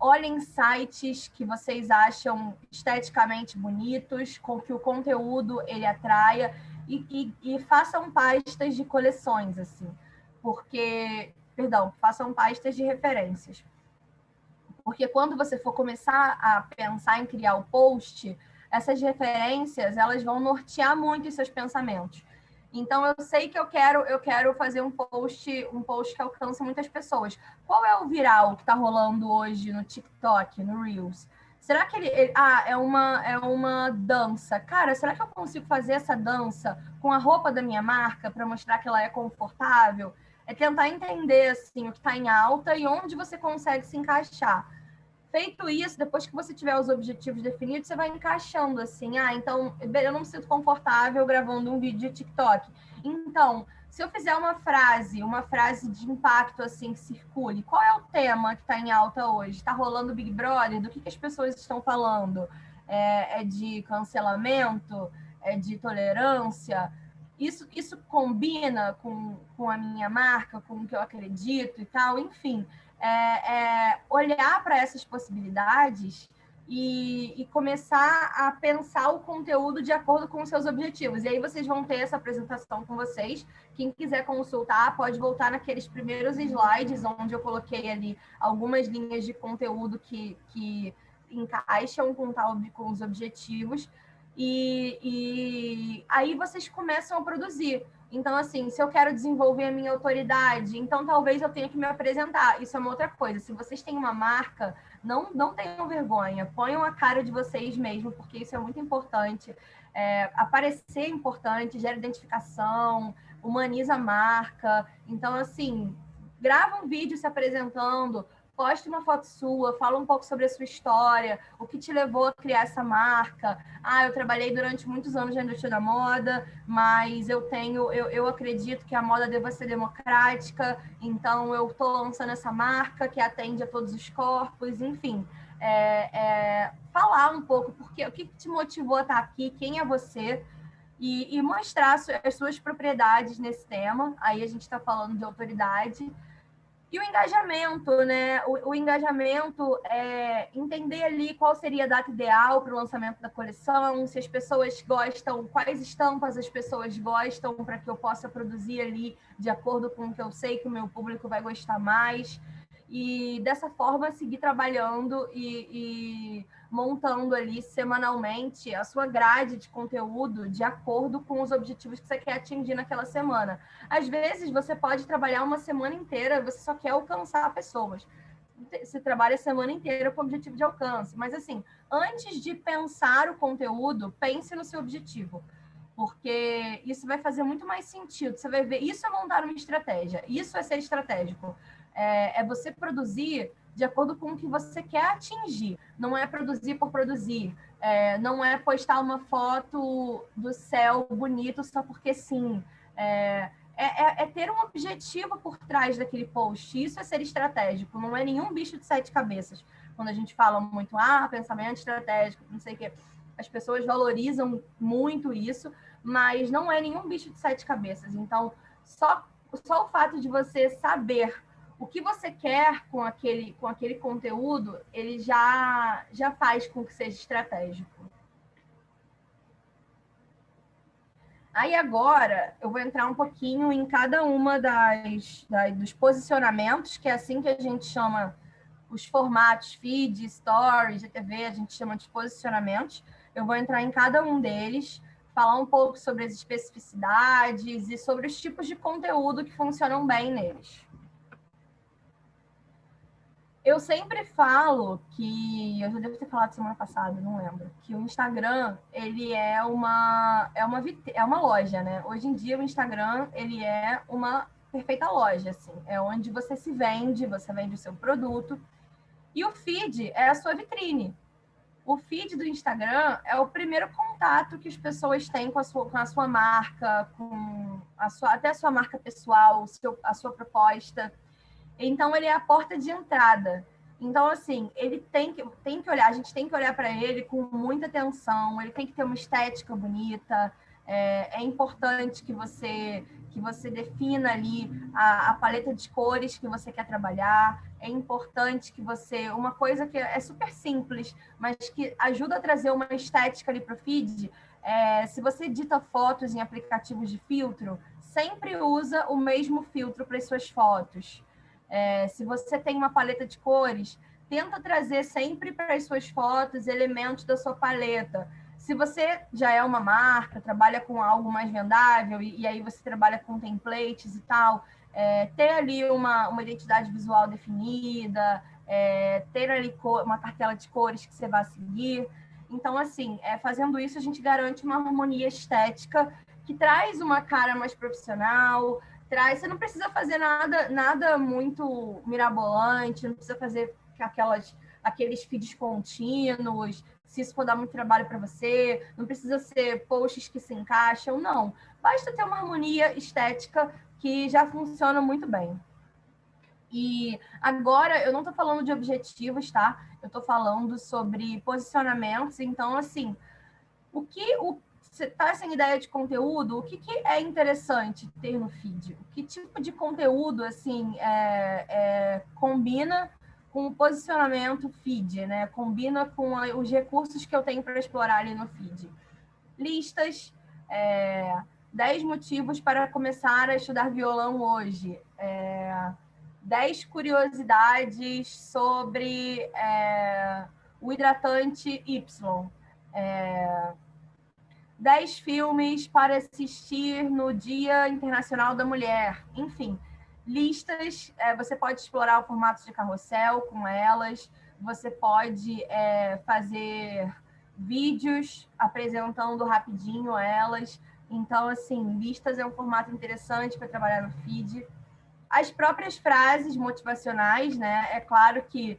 olhem sites que vocês acham esteticamente bonitos, com que o conteúdo ele atraia, e façam pastas de coleções, assim, façam pastas de referências. Porque quando você for começar a pensar em criar o post, essas referências, elas vão nortear muito os seus pensamentos. Então, eu sei que eu quero fazer um post que alcance muitas pessoas. Qual é o viral que está rolando hoje no TikTok, no Reels? Será que é uma dança? Cara, será que eu consigo fazer essa dança com a roupa da minha marca para mostrar que ela é confortável? É tentar entender assim, o que está em alta e onde você consegue se encaixar. Feito isso, depois que você tiver os objetivos definidos, você vai encaixando assim. Então, eu não me sinto confortável gravando um vídeo de TikTok. Então, se eu fizer uma frase de impacto assim que circule, qual é o tema que está em alta hoje? Está rolando Big Brother? Do que as pessoas estão falando? É de cancelamento? É de tolerância? Isso combina com a minha marca, com o que eu acredito e tal? Enfim, olhar para essas possibilidades e começar a pensar o conteúdo de acordo com os seus objetivos. E aí vocês vão ter essa apresentação com vocês. Quem quiser consultar, pode voltar naqueles primeiros slides, onde eu coloquei ali algumas linhas de conteúdo que encaixam com os objetivos. E aí vocês começam a produzir. Então, assim, se eu quero desenvolver a minha autoridade, então talvez eu tenha que me apresentar. Isso é uma outra coisa. Se vocês têm uma marca, não tenham vergonha. Ponham a cara de vocês mesmo, porque isso é muito importante. Aparecer é importante, gera identificação, humaniza a marca. Então, assim, grava um vídeo se apresentando, poste uma foto sua, fala um pouco sobre a sua história, o que te levou a criar essa marca. Eu trabalhei durante muitos anos na indústria da moda, mas eu acredito que a moda deva ser democrática, então eu estou lançando essa marca que atende a todos os corpos, enfim. Falar um pouco o que te motivou a estar aqui, quem é você, e mostrar as suas propriedades nesse tema. Aí a gente está falando de autoridade. E o engajamento, né? O engajamento é entender ali qual seria a data ideal para o lançamento da coleção, se as pessoas gostam, quais estampas as pessoas gostam, para que eu possa produzir ali de acordo com o que eu sei que o meu público vai gostar mais. e dessa forma seguir trabalhando e montando ali semanalmente a sua grade de conteúdo de acordo com os objetivos que você quer atingir naquela semana. Às vezes você pode trabalhar uma semana inteira, você só quer alcançar pessoas. Você trabalha a semana inteira com o objetivo de alcance, mas assim, antes de pensar o conteúdo, pense no seu objetivo, porque isso vai fazer muito mais sentido. Você vai ver, isso é montar uma estratégia, isso é ser estratégico. É você produzir de acordo com o que você quer atingir, não é produzir por produzir, não é postar uma foto do céu bonito só porque sim. É ter um objetivo por trás daquele post. Isso é ser estratégico, não é nenhum bicho de sete cabeças. Quando a gente fala muito, pensamento estratégico, não sei o quê, as pessoas valorizam muito isso, mas não é nenhum bicho de sete cabeças. Então, só o fato de você saber o que você quer com aquele conteúdo, ele já faz com que seja estratégico. Aí agora eu vou entrar um pouquinho em cada uma dos posicionamentos, que é assim que a gente chama os formatos, feed, stories, GTV, a gente chama de posicionamentos. Eu vou entrar em cada um deles, falar um pouco sobre as especificidades e sobre os tipos de conteúdo que funcionam bem neles. Eu sempre falo que, eu já devo ter falado semana passada, não lembro, que o Instagram, ele é uma loja, né? Hoje em dia o Instagram, ele é uma perfeita loja, assim. É onde você se vende, você vende o seu produto. E o feed é a sua vitrine. O feed do Instagram é o primeiro contato que as pessoas têm com a sua marca, até a sua marca pessoal, a sua proposta. Então, ele é a porta de entrada. Então, assim, ele tem que olhar, a gente tem que olhar para ele com muita atenção, ele tem que ter uma estética bonita, é importante que você defina ali a paleta de cores que você quer trabalhar, é importante que você... Uma coisa que é super simples, mas que ajuda a trazer uma estética ali para o feed, se você edita fotos em aplicativos de filtro, sempre usa o mesmo filtro para as suas fotos. Se você tem uma paleta de cores, tenta trazer sempre para as suas fotos elementos da sua paleta. Se você já é uma marca, trabalha com algo mais vendável, e aí você trabalha com templates e tal, ter ali uma identidade visual definida, ter ali uma cartela de cores que você vai seguir. Então, assim, fazendo isso, a gente garante uma harmonia estética que traz uma cara mais profissional, você não precisa fazer nada muito mirabolante, não precisa fazer aqueles feeds contínuos, se isso for dar muito trabalho para você, não precisa ser posts que se encaixam, não. Basta ter uma harmonia estética que já funciona muito bem. E agora, eu não estou falando de objetivos, tá? Eu estou falando sobre posicionamentos. Então, assim, você está sem ideia de conteúdo, o que é interessante ter no feed? Que tipo de conteúdo assim combina com o posicionamento feed, né? Combina com os recursos que eu tenho para explorar ali no feed. Listas, 10 motivos para começar a estudar violão hoje. 10 curiosidades sobre o hidratante Y. 10 filmes para assistir no Dia Internacional da Mulher. Enfim, listas. Você pode explorar o formato de carrossel com elas. Você pode fazer vídeos apresentando rapidinho elas. Então, assim, listas é um formato interessante para trabalhar no feed. As próprias frases motivacionais, né? É claro que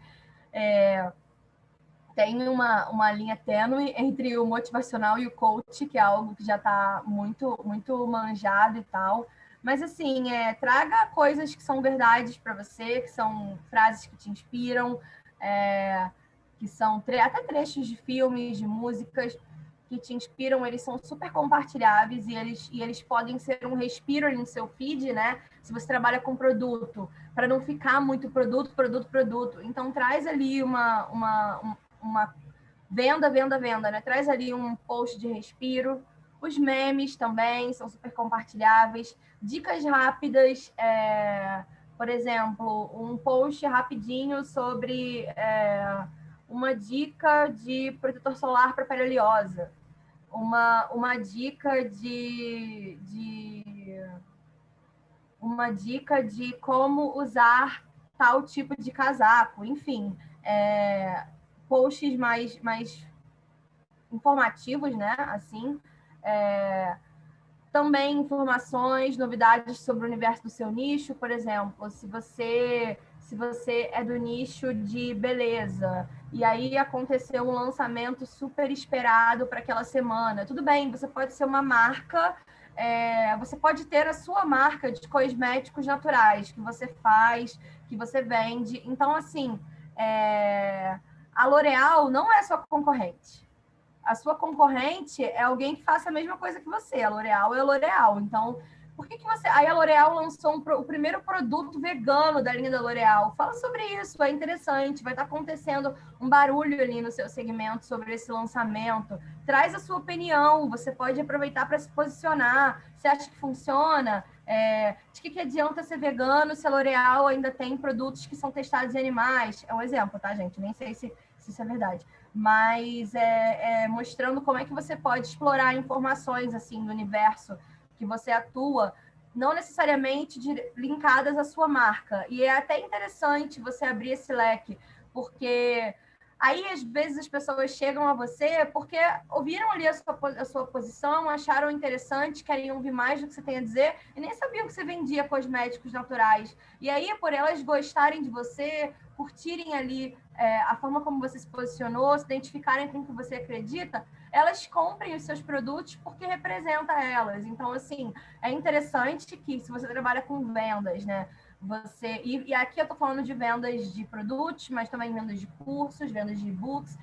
tem uma linha tênue entre o motivacional e o coach, que é algo que já está muito, muito manjado e tal. Mas, assim, traga coisas que são verdades para você, que são frases que te inspiram, que são até trechos de filmes, de músicas que te inspiram, eles são super compartilháveis e eles podem ser um respiro ali no seu feed, né? Se você trabalha com produto, para não ficar muito produto. Então, traz ali uma venda, né? Traz ali um post de respiro. Os memes também são super compartilháveis. Dicas rápidas Por exemplo, um post rapidinho sobre uma dica de protetor solar para pele oleosa, uma dica uma dica de como usar tal tipo de casaco, enfim, posts mais informativos, né? Assim, também informações, novidades sobre o universo do seu nicho, por exemplo, se você é do nicho de beleza e aí aconteceu um lançamento super esperado para aquela semana, tudo bem, você pode ser uma marca, você pode ter a sua marca de cosméticos naturais que você faz, que você vende. Então, assim, a L'Oréal não é sua concorrente. A sua concorrente é alguém que faça a mesma coisa que você. A L'Oréal é a L'Oréal. Então, por que você... Aí a L'Oréal lançou o primeiro produto vegano da linha da L'Oréal. Fala sobre isso, é interessante. Vai estar acontecendo um barulho ali no seu segmento sobre esse lançamento. Traz a sua opinião, você pode aproveitar para se posicionar. Você acha que funciona? De que adianta ser vegano se a L'Oréal ainda tem produtos que são testados em animais? É um exemplo, tá, gente? Nem sei se isso é verdade. Mas mostrando como é que você pode explorar informações assim do universo que você atua, não necessariamente linkadas à sua marca. E é até interessante você abrir esse leque, porque aí às vezes as pessoas chegam a você porque ouviram ali a sua posição, acharam interessante, querem ouvir mais do que você tem a dizer e nem sabiam que você vendia cosméticos naturais. E aí, por elas gostarem de você, curtirem ali a forma como você se posicionou, se identificarem com o que você acredita, elas comprem os seus produtos porque representa elas. Então, assim, é interessante que se você trabalha com vendas, né? E aqui eu estou falando de vendas de produtos, mas também vendas de cursos, vendas de e-books,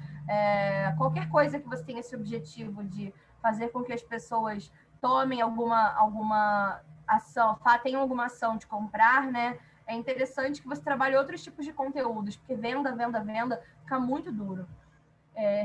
qualquer coisa que você tenha esse objetivo de fazer com que as pessoas tomem alguma ação, tenham alguma ação de comprar, né? É interessante que você trabalhe outros tipos de conteúdos, porque venda fica muito duro.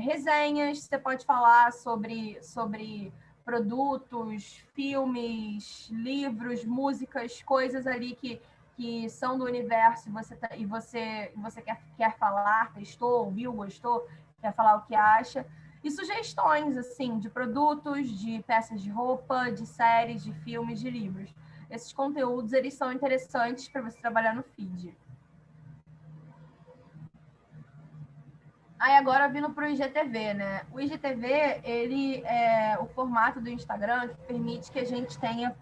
Resenhas, você pode falar sobre produtos, filmes, livros, músicas, coisas ali que são do universo e você quer falar, testou, ouviu, gostou, quer falar o que acha. E sugestões, assim, de produtos, de peças de roupa, de séries, de filmes, de livros. Esses conteúdos, eles são interessantes para você trabalhar no feed. Aí agora vindo para o IGTV, né? O IGTV, ele é o formato do Instagram que permite que a gente tenha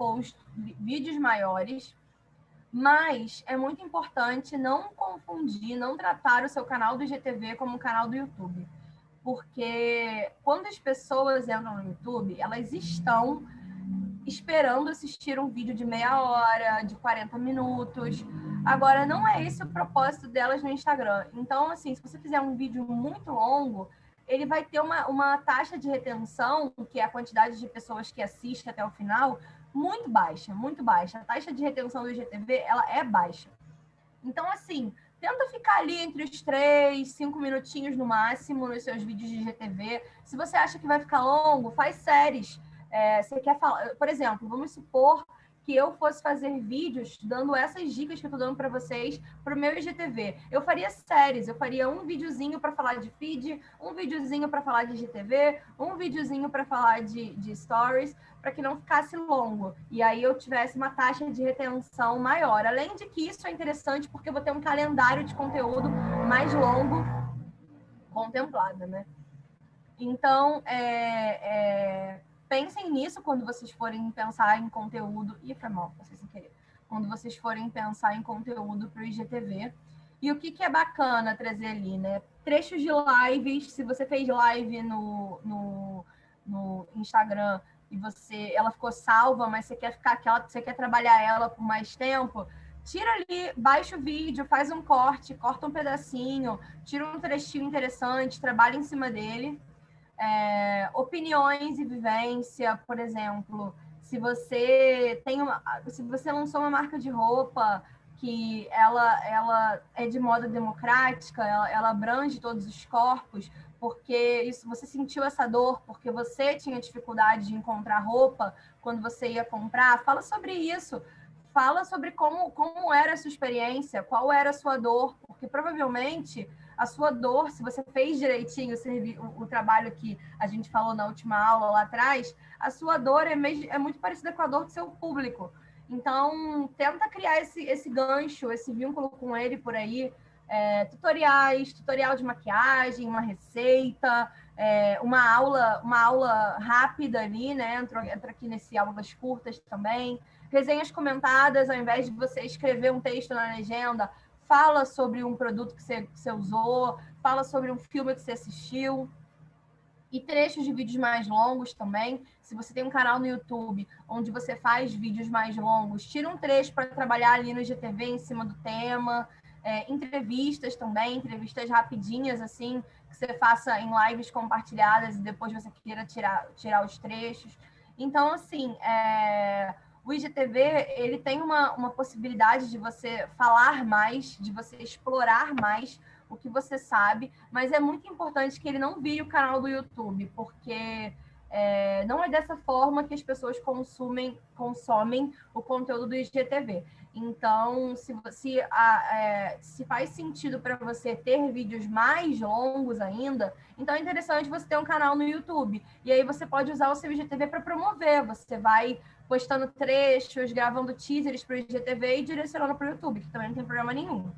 vídeos maiores, mas é muito importante não confundir, não tratar o seu canal do IGTV como um canal do YouTube. Porque quando as pessoas entram no YouTube, elas estão esperando assistir um vídeo de meia hora, de 40 minutos. Agora, não é esse o propósito delas no Instagram. Então, assim, se você fizer um vídeo muito longo, ele vai ter uma taxa de retenção, que é a quantidade de pessoas que assistem até o final, muito baixa, muito baixa. A taxa de retenção do IGTV, ela é baixa. Então, assim, tenta ficar ali entre os 3, 5 minutinhos no máximo nos seus vídeos de IGTV. Se você acha que vai ficar longo, faz séries. Você quer falar, por exemplo, vamos supor que eu fosse fazer vídeos dando essas dicas que eu estou dando para vocês para o meu IGTV. Eu faria séries, eu faria um videozinho para falar de feed, um videozinho para falar de IGTV, um videozinho para falar de stories, para que não ficasse longo. E aí eu tivesse uma taxa de retenção maior. Além de que isso é interessante porque eu vou ter um calendário de conteúdo mais longo contemplado, né? Então, pensem nisso quando vocês forem pensar em conteúdo. Ih, foi mal, passei sem querer. Quando vocês forem pensar em conteúdo para o IGTV. E o que é bacana trazer ali, né? Trechos de lives. Se você fez live no Instagram e ela ficou salva, mas você quer trabalhar ela por mais tempo, tira ali, baixa o vídeo, faz um corte, corta um pedacinho, tira um trechinho interessante, trabalha em cima dele. Opiniões e vivência, por exemplo, se você lançou uma marca de roupa que ela é de moda democrática, ela abrange todos os corpos, porque você sentiu essa dor, porque você tinha dificuldade de encontrar roupa quando você ia comprar, fala sobre isso. fala sobre como era a sua experiência, qual era a sua dor, porque provavelmente a sua dor, se você fez direitinho o trabalho que a gente falou na última aula lá atrás, a sua dor é muito parecida com a dor do seu público. Então, tenta criar esse gancho, esse vínculo com ele por aí. Tutorial de maquiagem, uma receita, uma aula rápida ali, né? Entra aqui nesse aulas curtas também. Resenhas comentadas, ao invés de você escrever um texto na legenda, fala sobre um produto que você usou, fala sobre um filme que você assistiu. E trechos de vídeos mais longos também. Se você tem um canal no YouTube onde você faz vídeos mais longos, tira um trecho para trabalhar ali no IGTV em cima do tema. Entrevistas também, entrevistas rapidinhas, assim, que você faça em lives compartilhadas e depois você queira tirar os trechos. Então, assim, o IGTV, ele tem uma possibilidade de você falar mais, de você explorar mais o que você sabe, mas é muito importante que ele não vire o canal do YouTube, porque não é dessa forma que as pessoas consomem o conteúdo do IGTV. Então, se faz sentido para você ter vídeos mais longos ainda, então é interessante você ter um canal no YouTube. E aí você pode usar o seu IGTV para promover. Você vai postando trechos, gravando teasers para o IGTV e direcionando para o YouTube, que também não tem problema nenhum.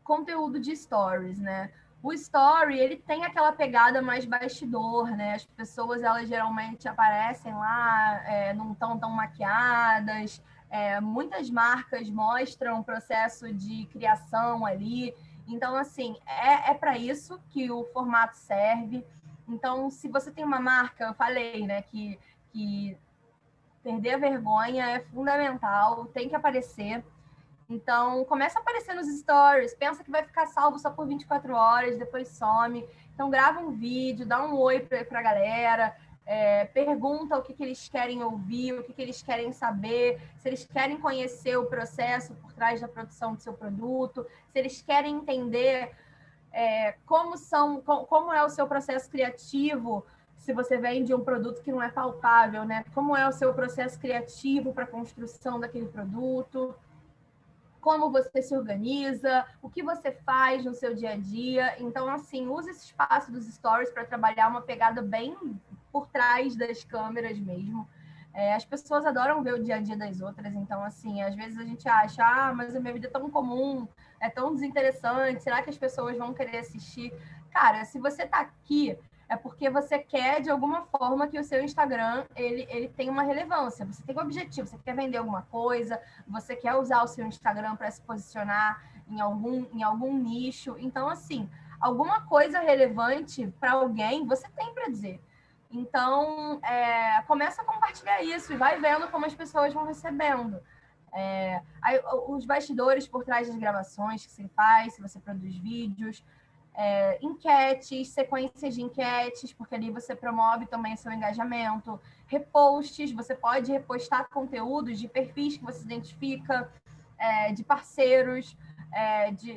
Conteúdo de stories, né? O story, ele tem aquela pegada mais bastidor, né? As pessoas, elas geralmente aparecem lá, não estão tão maquiadas. Muitas marcas mostram o processo de criação ali. Então, assim, é para isso que o formato serve. Então, se você tem uma marca, eu falei, né, que perder a vergonha é fundamental, tem que aparecer. Então, começa a aparecer nos stories, pensa que vai ficar salvo só por 24 horas, depois some. Então, grava um vídeo, dá um oi para a galera, pergunta o que eles querem ouvir, o que eles querem saber, se eles querem conhecer o processo por trás da produção do seu produto, se eles querem entender como é o seu processo criativo, se você vende um produto que não é palpável, né? Como é o seu processo criativo para a construção daquele produto, como você se organiza, o que você faz no seu dia a dia. Então, assim, use esse espaço dos stories para trabalhar uma pegada bem por trás das câmeras mesmo. As pessoas adoram ver o dia a dia das outras, então, assim, às vezes a gente acha, mas a minha vida é tão comum, é tão desinteressante, será que as pessoas vão querer assistir? Cara, se você está aqui, é porque você quer, de alguma forma, que o seu Instagram ele tenha uma relevância. Você tem um objetivo, você quer vender alguma coisa, você quer usar o seu Instagram para se posicionar em algum nicho. Então, assim, alguma coisa relevante para alguém, você tem para dizer. Então, começa a compartilhar isso e vai vendo como as pessoas vão recebendo. Os bastidores por trás das gravações que você faz, se você produz vídeos, enquetes, sequências de enquetes, porque ali você promove também o seu engajamento, reposts, você pode repostar conteúdos de perfis que você identifica, de parceiros,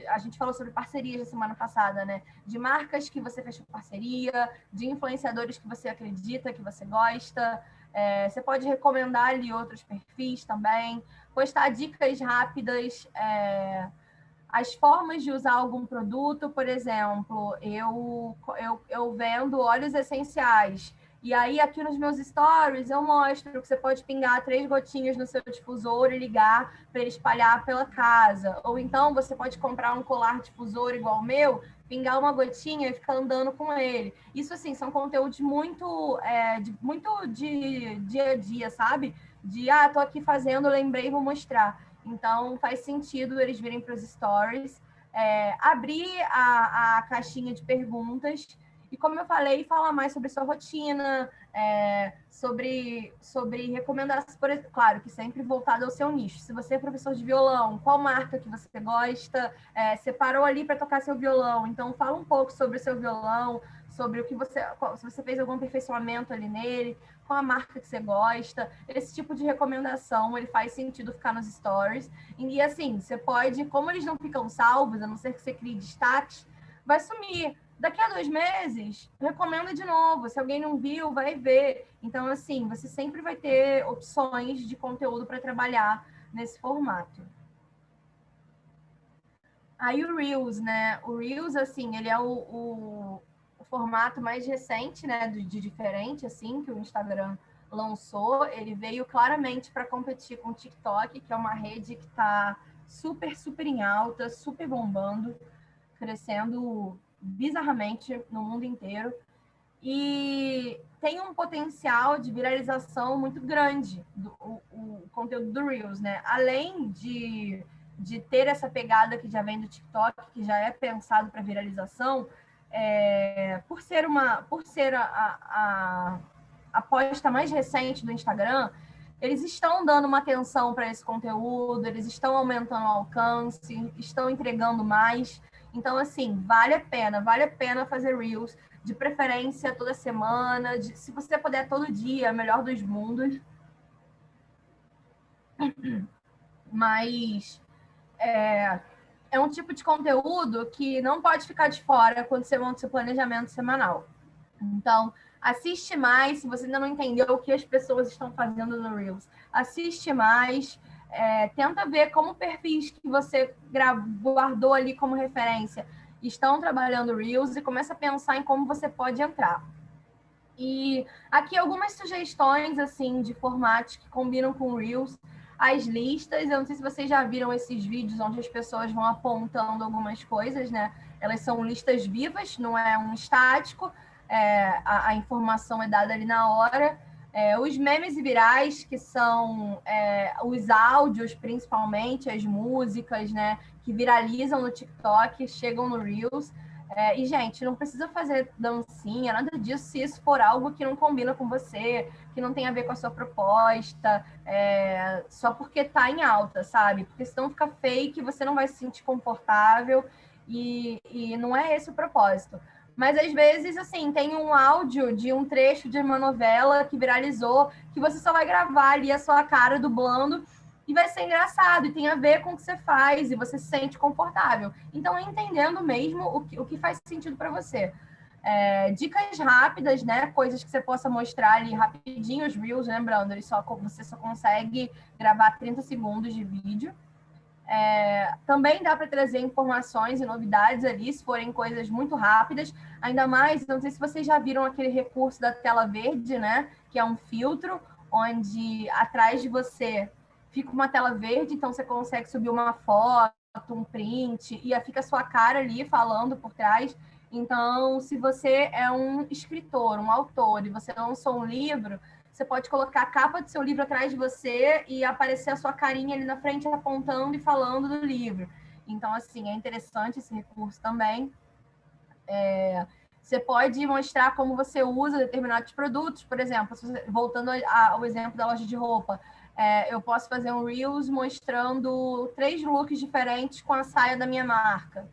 a gente falou sobre parcerias na semana passada, né? De marcas que você fechou parceria, de influenciadores que você acredita, que você gosta. Você pode recomendar ali outros perfis também, postar dicas rápidas, as formas de usar algum produto. Por exemplo, eu vendo óleos essenciais. E aí, aqui nos meus stories, eu mostro que você pode pingar 3 gotinhas no seu difusor e ligar para ele espalhar pela casa. Ou então, você pode comprar um colar difusor igual o meu, pingar uma gotinha e ficar andando com ele. Isso, assim, são conteúdos muito de dia a dia, sabe? Tô aqui fazendo, lembrei, vou mostrar. Então, faz sentido eles virem para os stories, abrir a caixinha de perguntas e, como eu falei, falar mais sobre sua rotina, sobre recomendações, claro, que sempre voltado ao seu nicho. Se você é professor de violão, qual marca que você gosta? Você parou ali para tocar seu violão, então fala um pouco sobre o seu violão, sobre se você fez algum aperfeiçoamento ali nele, qual a marca que você gosta. Esse tipo de recomendação, ele faz sentido ficar nos stories. E assim, você pode, como eles não ficam salvos, a não ser que você crie destaques, vai sumir. Daqui a 2 meses, recomenda de novo. Se alguém não viu, vai ver. Então, assim, você sempre vai ter opções de conteúdo para trabalhar nesse formato. Aí o Reels, né? O Reels, assim, ele é o formato mais recente, né? De diferente, assim, que o Instagram lançou. Ele veio claramente para competir com o TikTok, que é uma rede que está super, super em alta, super bombando, crescendo bizarramente no mundo inteiro. E tem um potencial de viralização muito grande o conteúdo do Reels, né? Além de ter essa pegada que já vem do TikTok, que já é pensado para viralização, por ser a aposta mais recente do Instagram, eles estão dando uma atenção para esse conteúdo, eles estão aumentando o alcance, estão entregando mais. Então, assim, vale a pena fazer Reels, de preferência toda semana, se você puder todo dia, melhor dos mundos. Mas é um tipo de conteúdo que não pode ficar de fora quando você monta seu planejamento semanal. Então, assiste mais, se você ainda não entendeu o que as pessoas estão fazendo no Reels. Assiste mais, tenta ver como perfis que você guardou ali como referência estão trabalhando Reels e começa a pensar em como você pode entrar. E aqui algumas sugestões assim de formatos que combinam com Reels. As listas, eu não sei se vocês já viram esses vídeos onde as pessoas vão apontando algumas coisas, né? Elas são listas vivas, não é um estático, a informação é dada ali na hora. Os memes virais, que são os áudios, principalmente, as músicas, né? Que viralizam no TikTok, chegam no Reels. E, gente, não precisa fazer dancinha, nada disso, se isso for algo que não combina com você, que não tem a ver com a sua proposta, só porque tá em alta, sabe? Porque senão fica fake, você não vai se sentir confortável e não é esse o propósito. Mas, às vezes, assim, tem um áudio de um trecho de uma novela que viralizou, que você só vai gravar ali a sua cara dublando e vai ser engraçado, e tem a ver com o que você faz, e você se sente confortável. Então, é entendendo mesmo o que faz sentido para você. Dicas rápidas, né? Coisas que você possa mostrar ali rapidinho, os Reels, lembrando, você só consegue gravar 30 segundos de vídeo. Também dá para trazer informações e novidades ali, se forem coisas muito rápidas. Ainda mais, não sei se vocês já viram aquele recurso da tela verde, né? Que é um filtro, onde atrás de você fica uma tela verde, então você consegue subir uma foto, um print, e fica a sua cara ali falando por trás. Então, se você é um escritor, um autor, e você lançou um livro, você pode colocar a capa do seu livro atrás de você e aparecer a sua carinha ali na frente apontando e falando do livro. Então, assim, é interessante esse recurso também. Você pode mostrar como você usa determinados produtos, por exemplo, voltando ao exemplo da loja de roupa, eu posso fazer um Reels mostrando 3 looks diferentes com a saia da minha marca.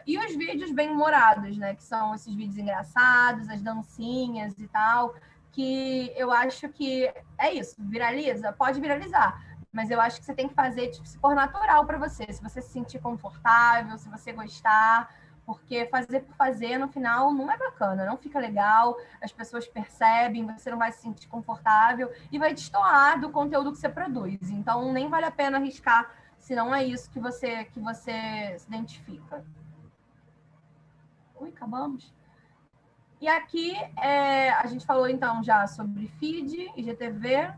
E os vídeos bem-humorados, né? Que são esses vídeos engraçados, as dancinhas e tal, que eu acho que é isso, viraliza? Pode viralizar, mas eu acho que você tem que fazer, tipo, se for natural para você, se você se sentir confortável, se você gostar, porque fazer por fazer, no final, não é bacana, não fica legal, as pessoas percebem, você não vai se sentir confortável e vai destoar do conteúdo que você produz. Então, nem vale a pena arriscar se não é isso que você se identifica. Ui, acabamos. E aqui a gente falou então já sobre feed, IGTV,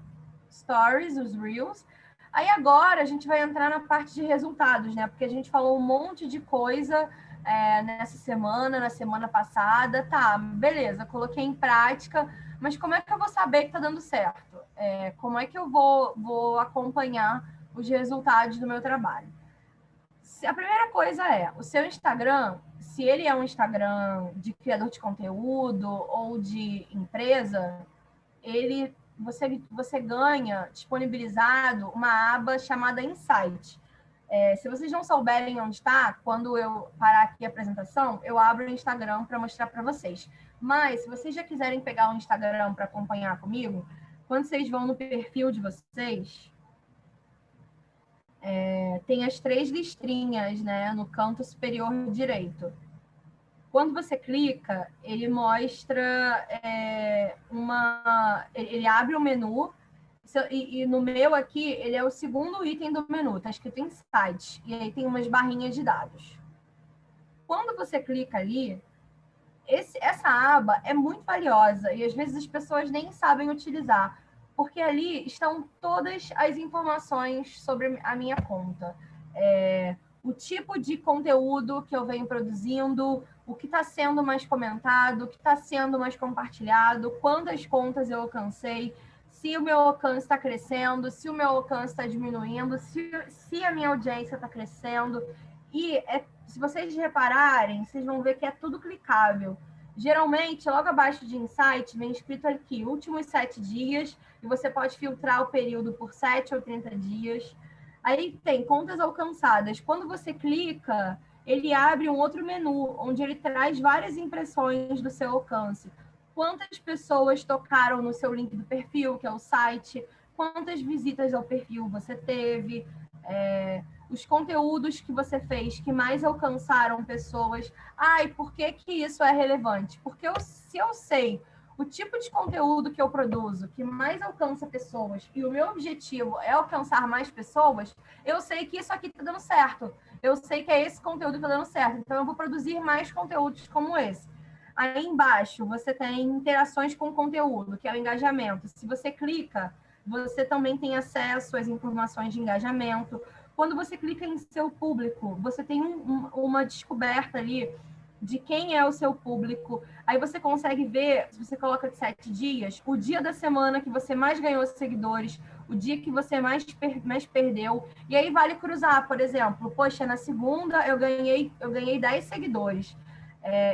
stories, os reels. Aí agora a gente vai entrar na parte de resultados, né? Porque a gente falou um monte de coisa nessa semana, na semana passada. Tá, beleza, coloquei em prática, mas como é que eu vou saber que tá dando certo? Como é que eu vou acompanhar os resultados do meu trabalho? A primeira coisa o seu Instagram, se ele é um Instagram de criador de conteúdo ou de empresa, você ganha disponibilizado uma aba chamada Insight. Se vocês não souberem onde está, quando eu parar aqui a apresentação, eu abro o Instagram para mostrar para vocês. Mas, se vocês já quiserem pegar o Instagram para acompanhar comigo, quando vocês vão no perfil de vocês, tem as 3 listrinhas, né, no canto superior direito. Quando você clica, ele mostra ele abre o menu, e no meu aqui, ele é o segundo item do menu, está escrito Insights, e aí tem umas barrinhas de dados. Quando você clica ali, essa aba é muito valiosa e às vezes as pessoas nem sabem utilizar, porque ali estão todas as informações sobre a minha conta. O tipo de conteúdo que eu venho produzindo, o que está sendo mais comentado, o que está sendo mais compartilhado, quantas contas eu alcancei, se o meu alcance está crescendo, se o meu alcance está diminuindo, se a minha audiência está crescendo. E se vocês repararem, vocês vão ver que é tudo clicável. Geralmente, logo abaixo de Insight, vem escrito aqui, últimos 7 dias, e você pode filtrar o período por 7 ou 30 dias. Aí tem contas alcançadas. Quando você clica, ele abre um outro menu, onde ele traz várias impressões do seu alcance. Quantas pessoas tocaram no seu link do perfil, que é o site, quantas visitas ao perfil você teve, os conteúdos que você fez que mais alcançaram pessoas. E por que isso é relevante? Porque se eu sei o tipo de conteúdo que eu produzo que mais alcança pessoas e o meu objetivo é alcançar mais pessoas, eu sei que isso aqui está dando certo. Eu sei que é esse conteúdo que está dando certo. Então, eu vou produzir mais conteúdos como esse. Aí embaixo, você tem interações com o conteúdo, que é o engajamento. Se você clica, você também tem acesso às informações de engajamento. Quando você clica em seu público, você tem uma descoberta ali de quem é o seu público. Aí você consegue ver, se você coloca de 7 dias, o dia da semana que você mais ganhou seguidores, o dia que você mais perdeu. E aí vale cruzar, por exemplo, poxa, na segunda eu ganhei 10 seguidores.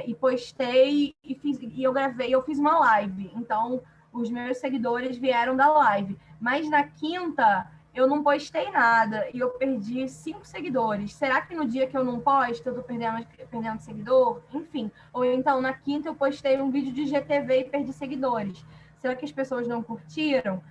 E postei e eu gravei, eu fiz uma live. Então, os meus seguidores vieram da live. Mas na quinta eu não postei nada e eu perdi 5 seguidores. Será que no dia que eu não posto, eu tô perdendo seguidor? Enfim. Ou então, na quinta, eu postei um vídeo de GTV e perdi seguidores. Será que as pessoas não curtiram?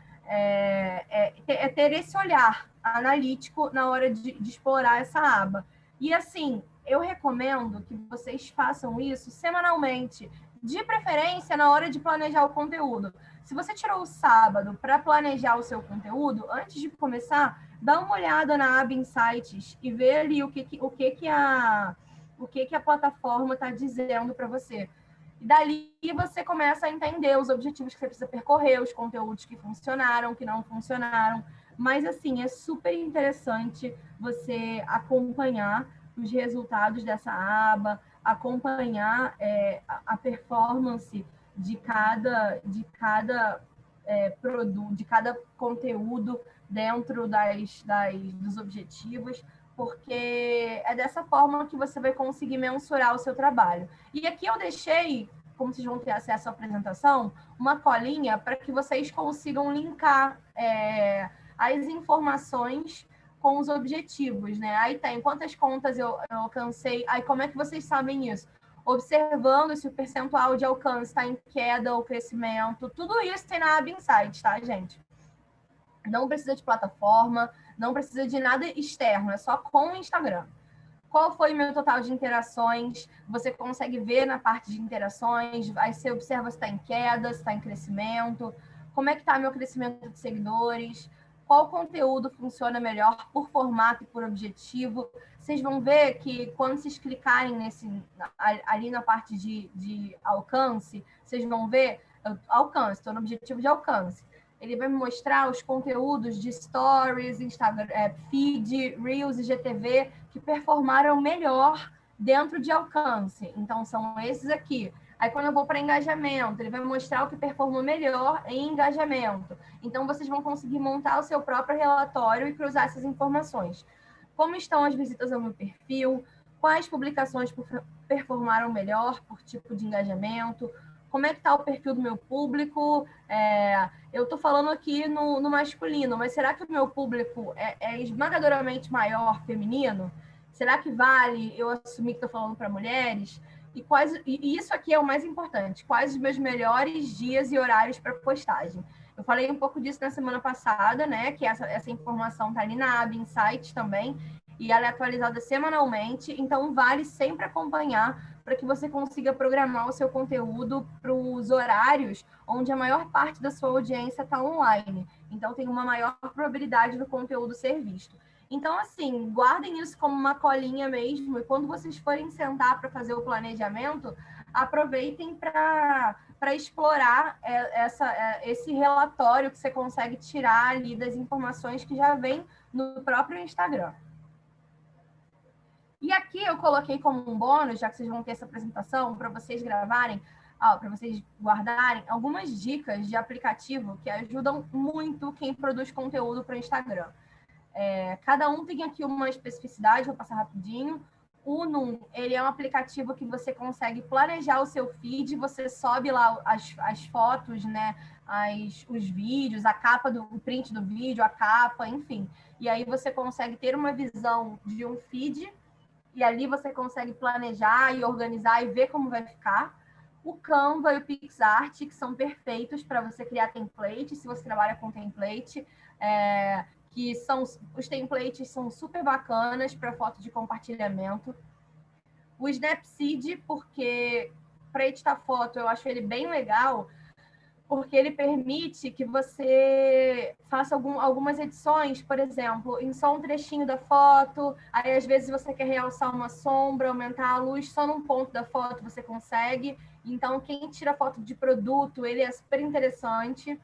Ter esse olhar analítico na hora de explorar essa aba. E assim, eu recomendo que vocês façam isso semanalmente, de preferência na hora de planejar o conteúdo. Se você tirou o sábado para planejar o seu conteúdo, antes de começar, dá uma olhada na aba Insights e vê ali o que a plataforma está dizendo para você. E dali você começa a entender os objetivos que você precisa percorrer, os conteúdos que funcionaram, que não funcionaram. Mas, assim, é super interessante você acompanhar os resultados dessa aba, acompanhar a performance de cada produto, de cada conteúdo dentro dos objetivos, porque é dessa forma que você vai conseguir mensurar o seu trabalho. E aqui eu deixei, como vocês vão ter acesso à apresentação, uma colinha para que vocês consigam linkar as informações com os objetivos, né? Aí tem quantas contas eu alcancei, aí como é que vocês sabem isso? Observando se o percentual de alcance está em queda ou crescimento, tudo isso tem na aba Insights, tá, gente? Não precisa de plataforma, não precisa de nada externo, é só com o Instagram. Qual foi o meu total de interações? Você consegue ver na parte de interações, aí você observa se está em queda, se está em crescimento, como é que está meu crescimento de seguidores, qual conteúdo funciona melhor por formato e por objetivo. Vocês vão ver que quando vocês clicarem ali na parte de alcance, vocês vão ver alcance, estou no objetivo de alcance. Ele vai me mostrar os conteúdos de Stories, Instagram, Feed, Reels e GTV que performaram melhor dentro de alcance. Então, são esses aqui. Aí, quando eu vou para engajamento, ele vai mostrar o que performou melhor em engajamento. Então, vocês vão conseguir montar o seu próprio relatório e cruzar essas informações. Como estão as visitas ao meu perfil? Quais publicações performaram melhor por tipo de engajamento? Como é que está o perfil do meu público? Eu estou falando aqui no masculino, mas será que o meu público é esmagadoramente maior feminino? Será que vale eu assumir que estou falando para mulheres? E isso aqui é o mais importante. Quais os meus melhores dias e horários para postagem? Eu falei um pouco disso na semana passada, né? Que essa informação está ali na aba Insights também, e ela é atualizada semanalmente, então vale sempre acompanhar, para que você consiga programar o seu conteúdo para os horários onde a maior parte da sua audiência está online. Então, tem uma maior probabilidade do conteúdo ser visto. Então, assim, guardem isso como uma colinha mesmo, e quando vocês forem sentar para fazer o planejamento, aproveitem para explorar esse relatório que você consegue tirar ali das informações que já vem no próprio Instagram. E aqui eu coloquei como um bônus, já que vocês vão ter essa apresentação, para vocês gravarem, para vocês guardarem algumas dicas de aplicativo que ajudam muito quem produz conteúdo para o Instagram. Cada um tem aqui uma especificidade, vou passar rapidinho. O Num, ele é um aplicativo que você consegue planejar o seu feed, você sobe lá as fotos, né? Os vídeos, a capa o print do vídeo, a capa, enfim. E aí você consegue ter uma visão de um feed, e ali você consegue planejar e organizar e ver como vai ficar. O Canva e o PixArt, que são perfeitos para você criar template, se você trabalha com template, que são os templates são super bacanas para foto de compartilhamento. O Snapseed, porque para editar foto eu acho ele bem legal, porque ele permite que você faça algumas edições, por exemplo, em só um trechinho da foto, aí às vezes você quer realçar uma sombra, aumentar a luz, só num ponto da foto você consegue. Então, quem tira foto de produto, ele é super interessante.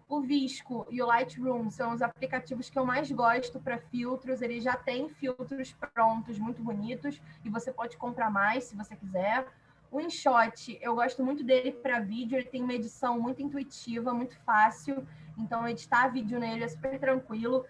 O Visco e o Lightroom são os aplicativos que eu mais gosto para filtros. Ele já tem filtros prontos, muito bonitos, e você pode comprar mais se você quiser. O InShot, eu gosto muito dele para vídeo. Ele tem uma edição muito intuitiva, muito fácil. Então, editar vídeo nele é super tranquilo.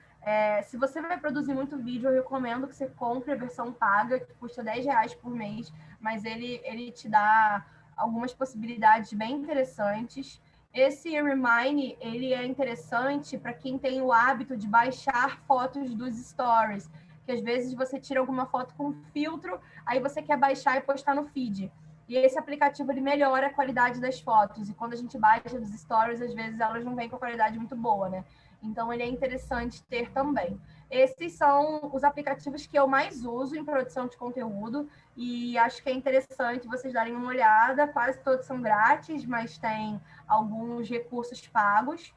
Se você vai produzir muito vídeo, eu recomendo que você compre a versão paga, que custa R$10 por mês, mas ele te dá algumas possibilidades bem interessantes. Esse Remine, ele é interessante para quem tem o hábito de baixar fotos dos stories, que às vezes você tira alguma foto com filtro, aí você quer baixar e postar no feed. E esse aplicativo, ele melhora a qualidade das fotos, e quando a gente baixa dos stories, às vezes elas não vêm com a qualidade muito boa, né? Então, ele é interessante ter também. Esses são os aplicativos que eu mais uso em produção de conteúdo, e acho que é interessante vocês darem uma olhada. Quase todos são grátis, mas tem alguns recursos pagos.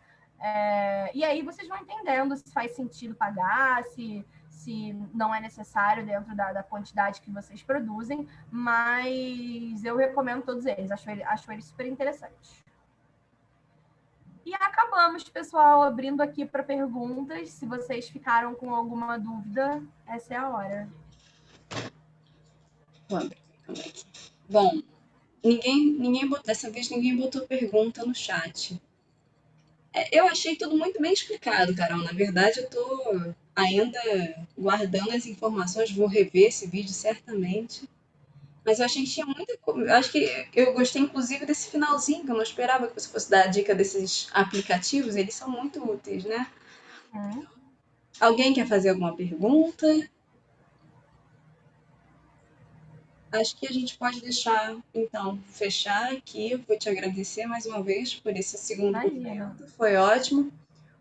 E aí vocês vão entendendo se faz sentido pagar, se não é necessário dentro da quantidade que vocês produzem, mas eu recomendo todos eles, acho eles super interessantes. E acabamos, pessoal, abrindo aqui para perguntas. Se vocês ficaram com alguma dúvida, essa é a hora. Bom, dessa vez ninguém botou pergunta no chat. Eu achei tudo muito bem explicado, Carol. Na verdade, eu tô ainda guardando as informações, vou rever esse vídeo certamente. Mas eu achei que tinha muita coisa. Eu acho que eu gostei, inclusive, desse finalzinho, que eu não esperava que você fosse dar a dica desses aplicativos. Eles são muito úteis, né? Alguém quer fazer alguma pergunta? Acho que a gente pode deixar, então, fechar aqui. Eu vou te agradecer mais uma vez por esse segundo momento. Foi ótimo.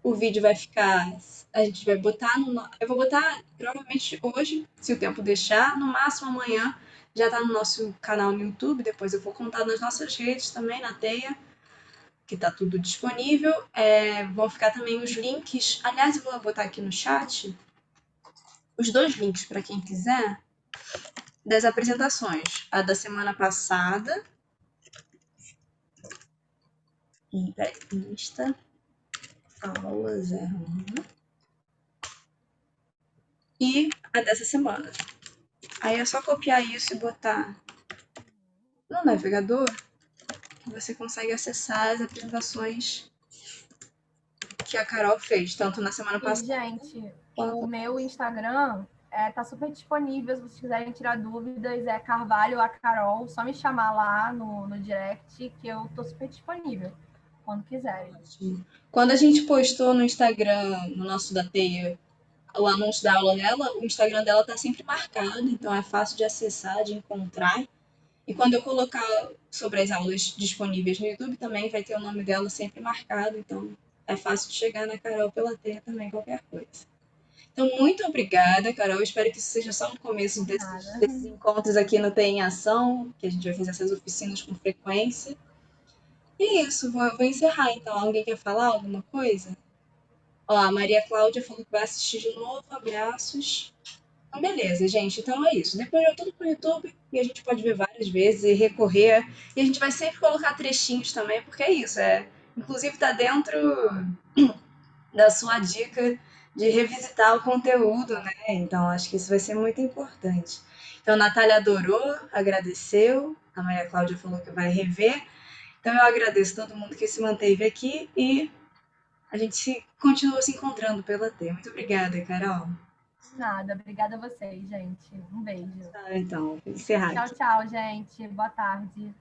O vídeo vai ficar. A gente vai botar no. Eu vou botar provavelmente hoje, se o tempo deixar, no máximo amanhã. Já tá no nosso canal no YouTube. Depois eu vou contar nas nossas redes também, na Teia, que tá tudo disponível. Vão ficar também os links. Aliás, eu vou botar aqui no chat os dois links para quem quiser das apresentações. A da semana passada. Insta. Aula 01. E a dessa semana. Aí é só copiar isso e botar no navegador que você consegue acessar as apresentações que a Carol fez, tanto na semana passada. Gente, o meu Instagram tá super disponível, se vocês quiserem tirar dúvidas, é Carvalho a Carol, só me chamar lá no direct que eu tô super disponível, quando quiserem. Quando a gente postou no Instagram, no nosso da Teia, o anúncio da aula dela, o Instagram dela tá sempre marcado, então é fácil de acessar, de encontrar. E quando eu colocar sobre as aulas disponíveis no YouTube, também vai ter o nome dela sempre marcado, então é fácil de chegar na Carol pela Teia também, qualquer coisa. Então, muito obrigada, Carol. Eu espero que isso seja só no começo Nada. desses encontros aqui no Tem em Ação, que a gente vai fazer essas oficinas com frequência. E é isso, vou encerrar então. Alguém quer falar alguma coisa? Ó, a Maria Cláudia falou que vai assistir de novo. Abraços. Então, beleza, gente. Então é isso. Depois eu tudo pro YouTube e a gente pode ver várias vezes e recorrer. E a gente vai sempre colocar trechinhos também, porque é isso. Inclusive tá dentro da sua dica de revisitar o conteúdo, né? Então acho que isso vai ser muito importante. Então, a Natália adorou, agradeceu. A Maria Cláudia falou que vai rever. Então eu agradeço todo mundo que se manteve aqui e a gente continua se encontrando pela T. Muito obrigada, Carol. Nada. Obrigada a vocês, gente. Um beijo. Tá, então, vou encerrar Tchau, aqui. tchau, gente. Boa tarde.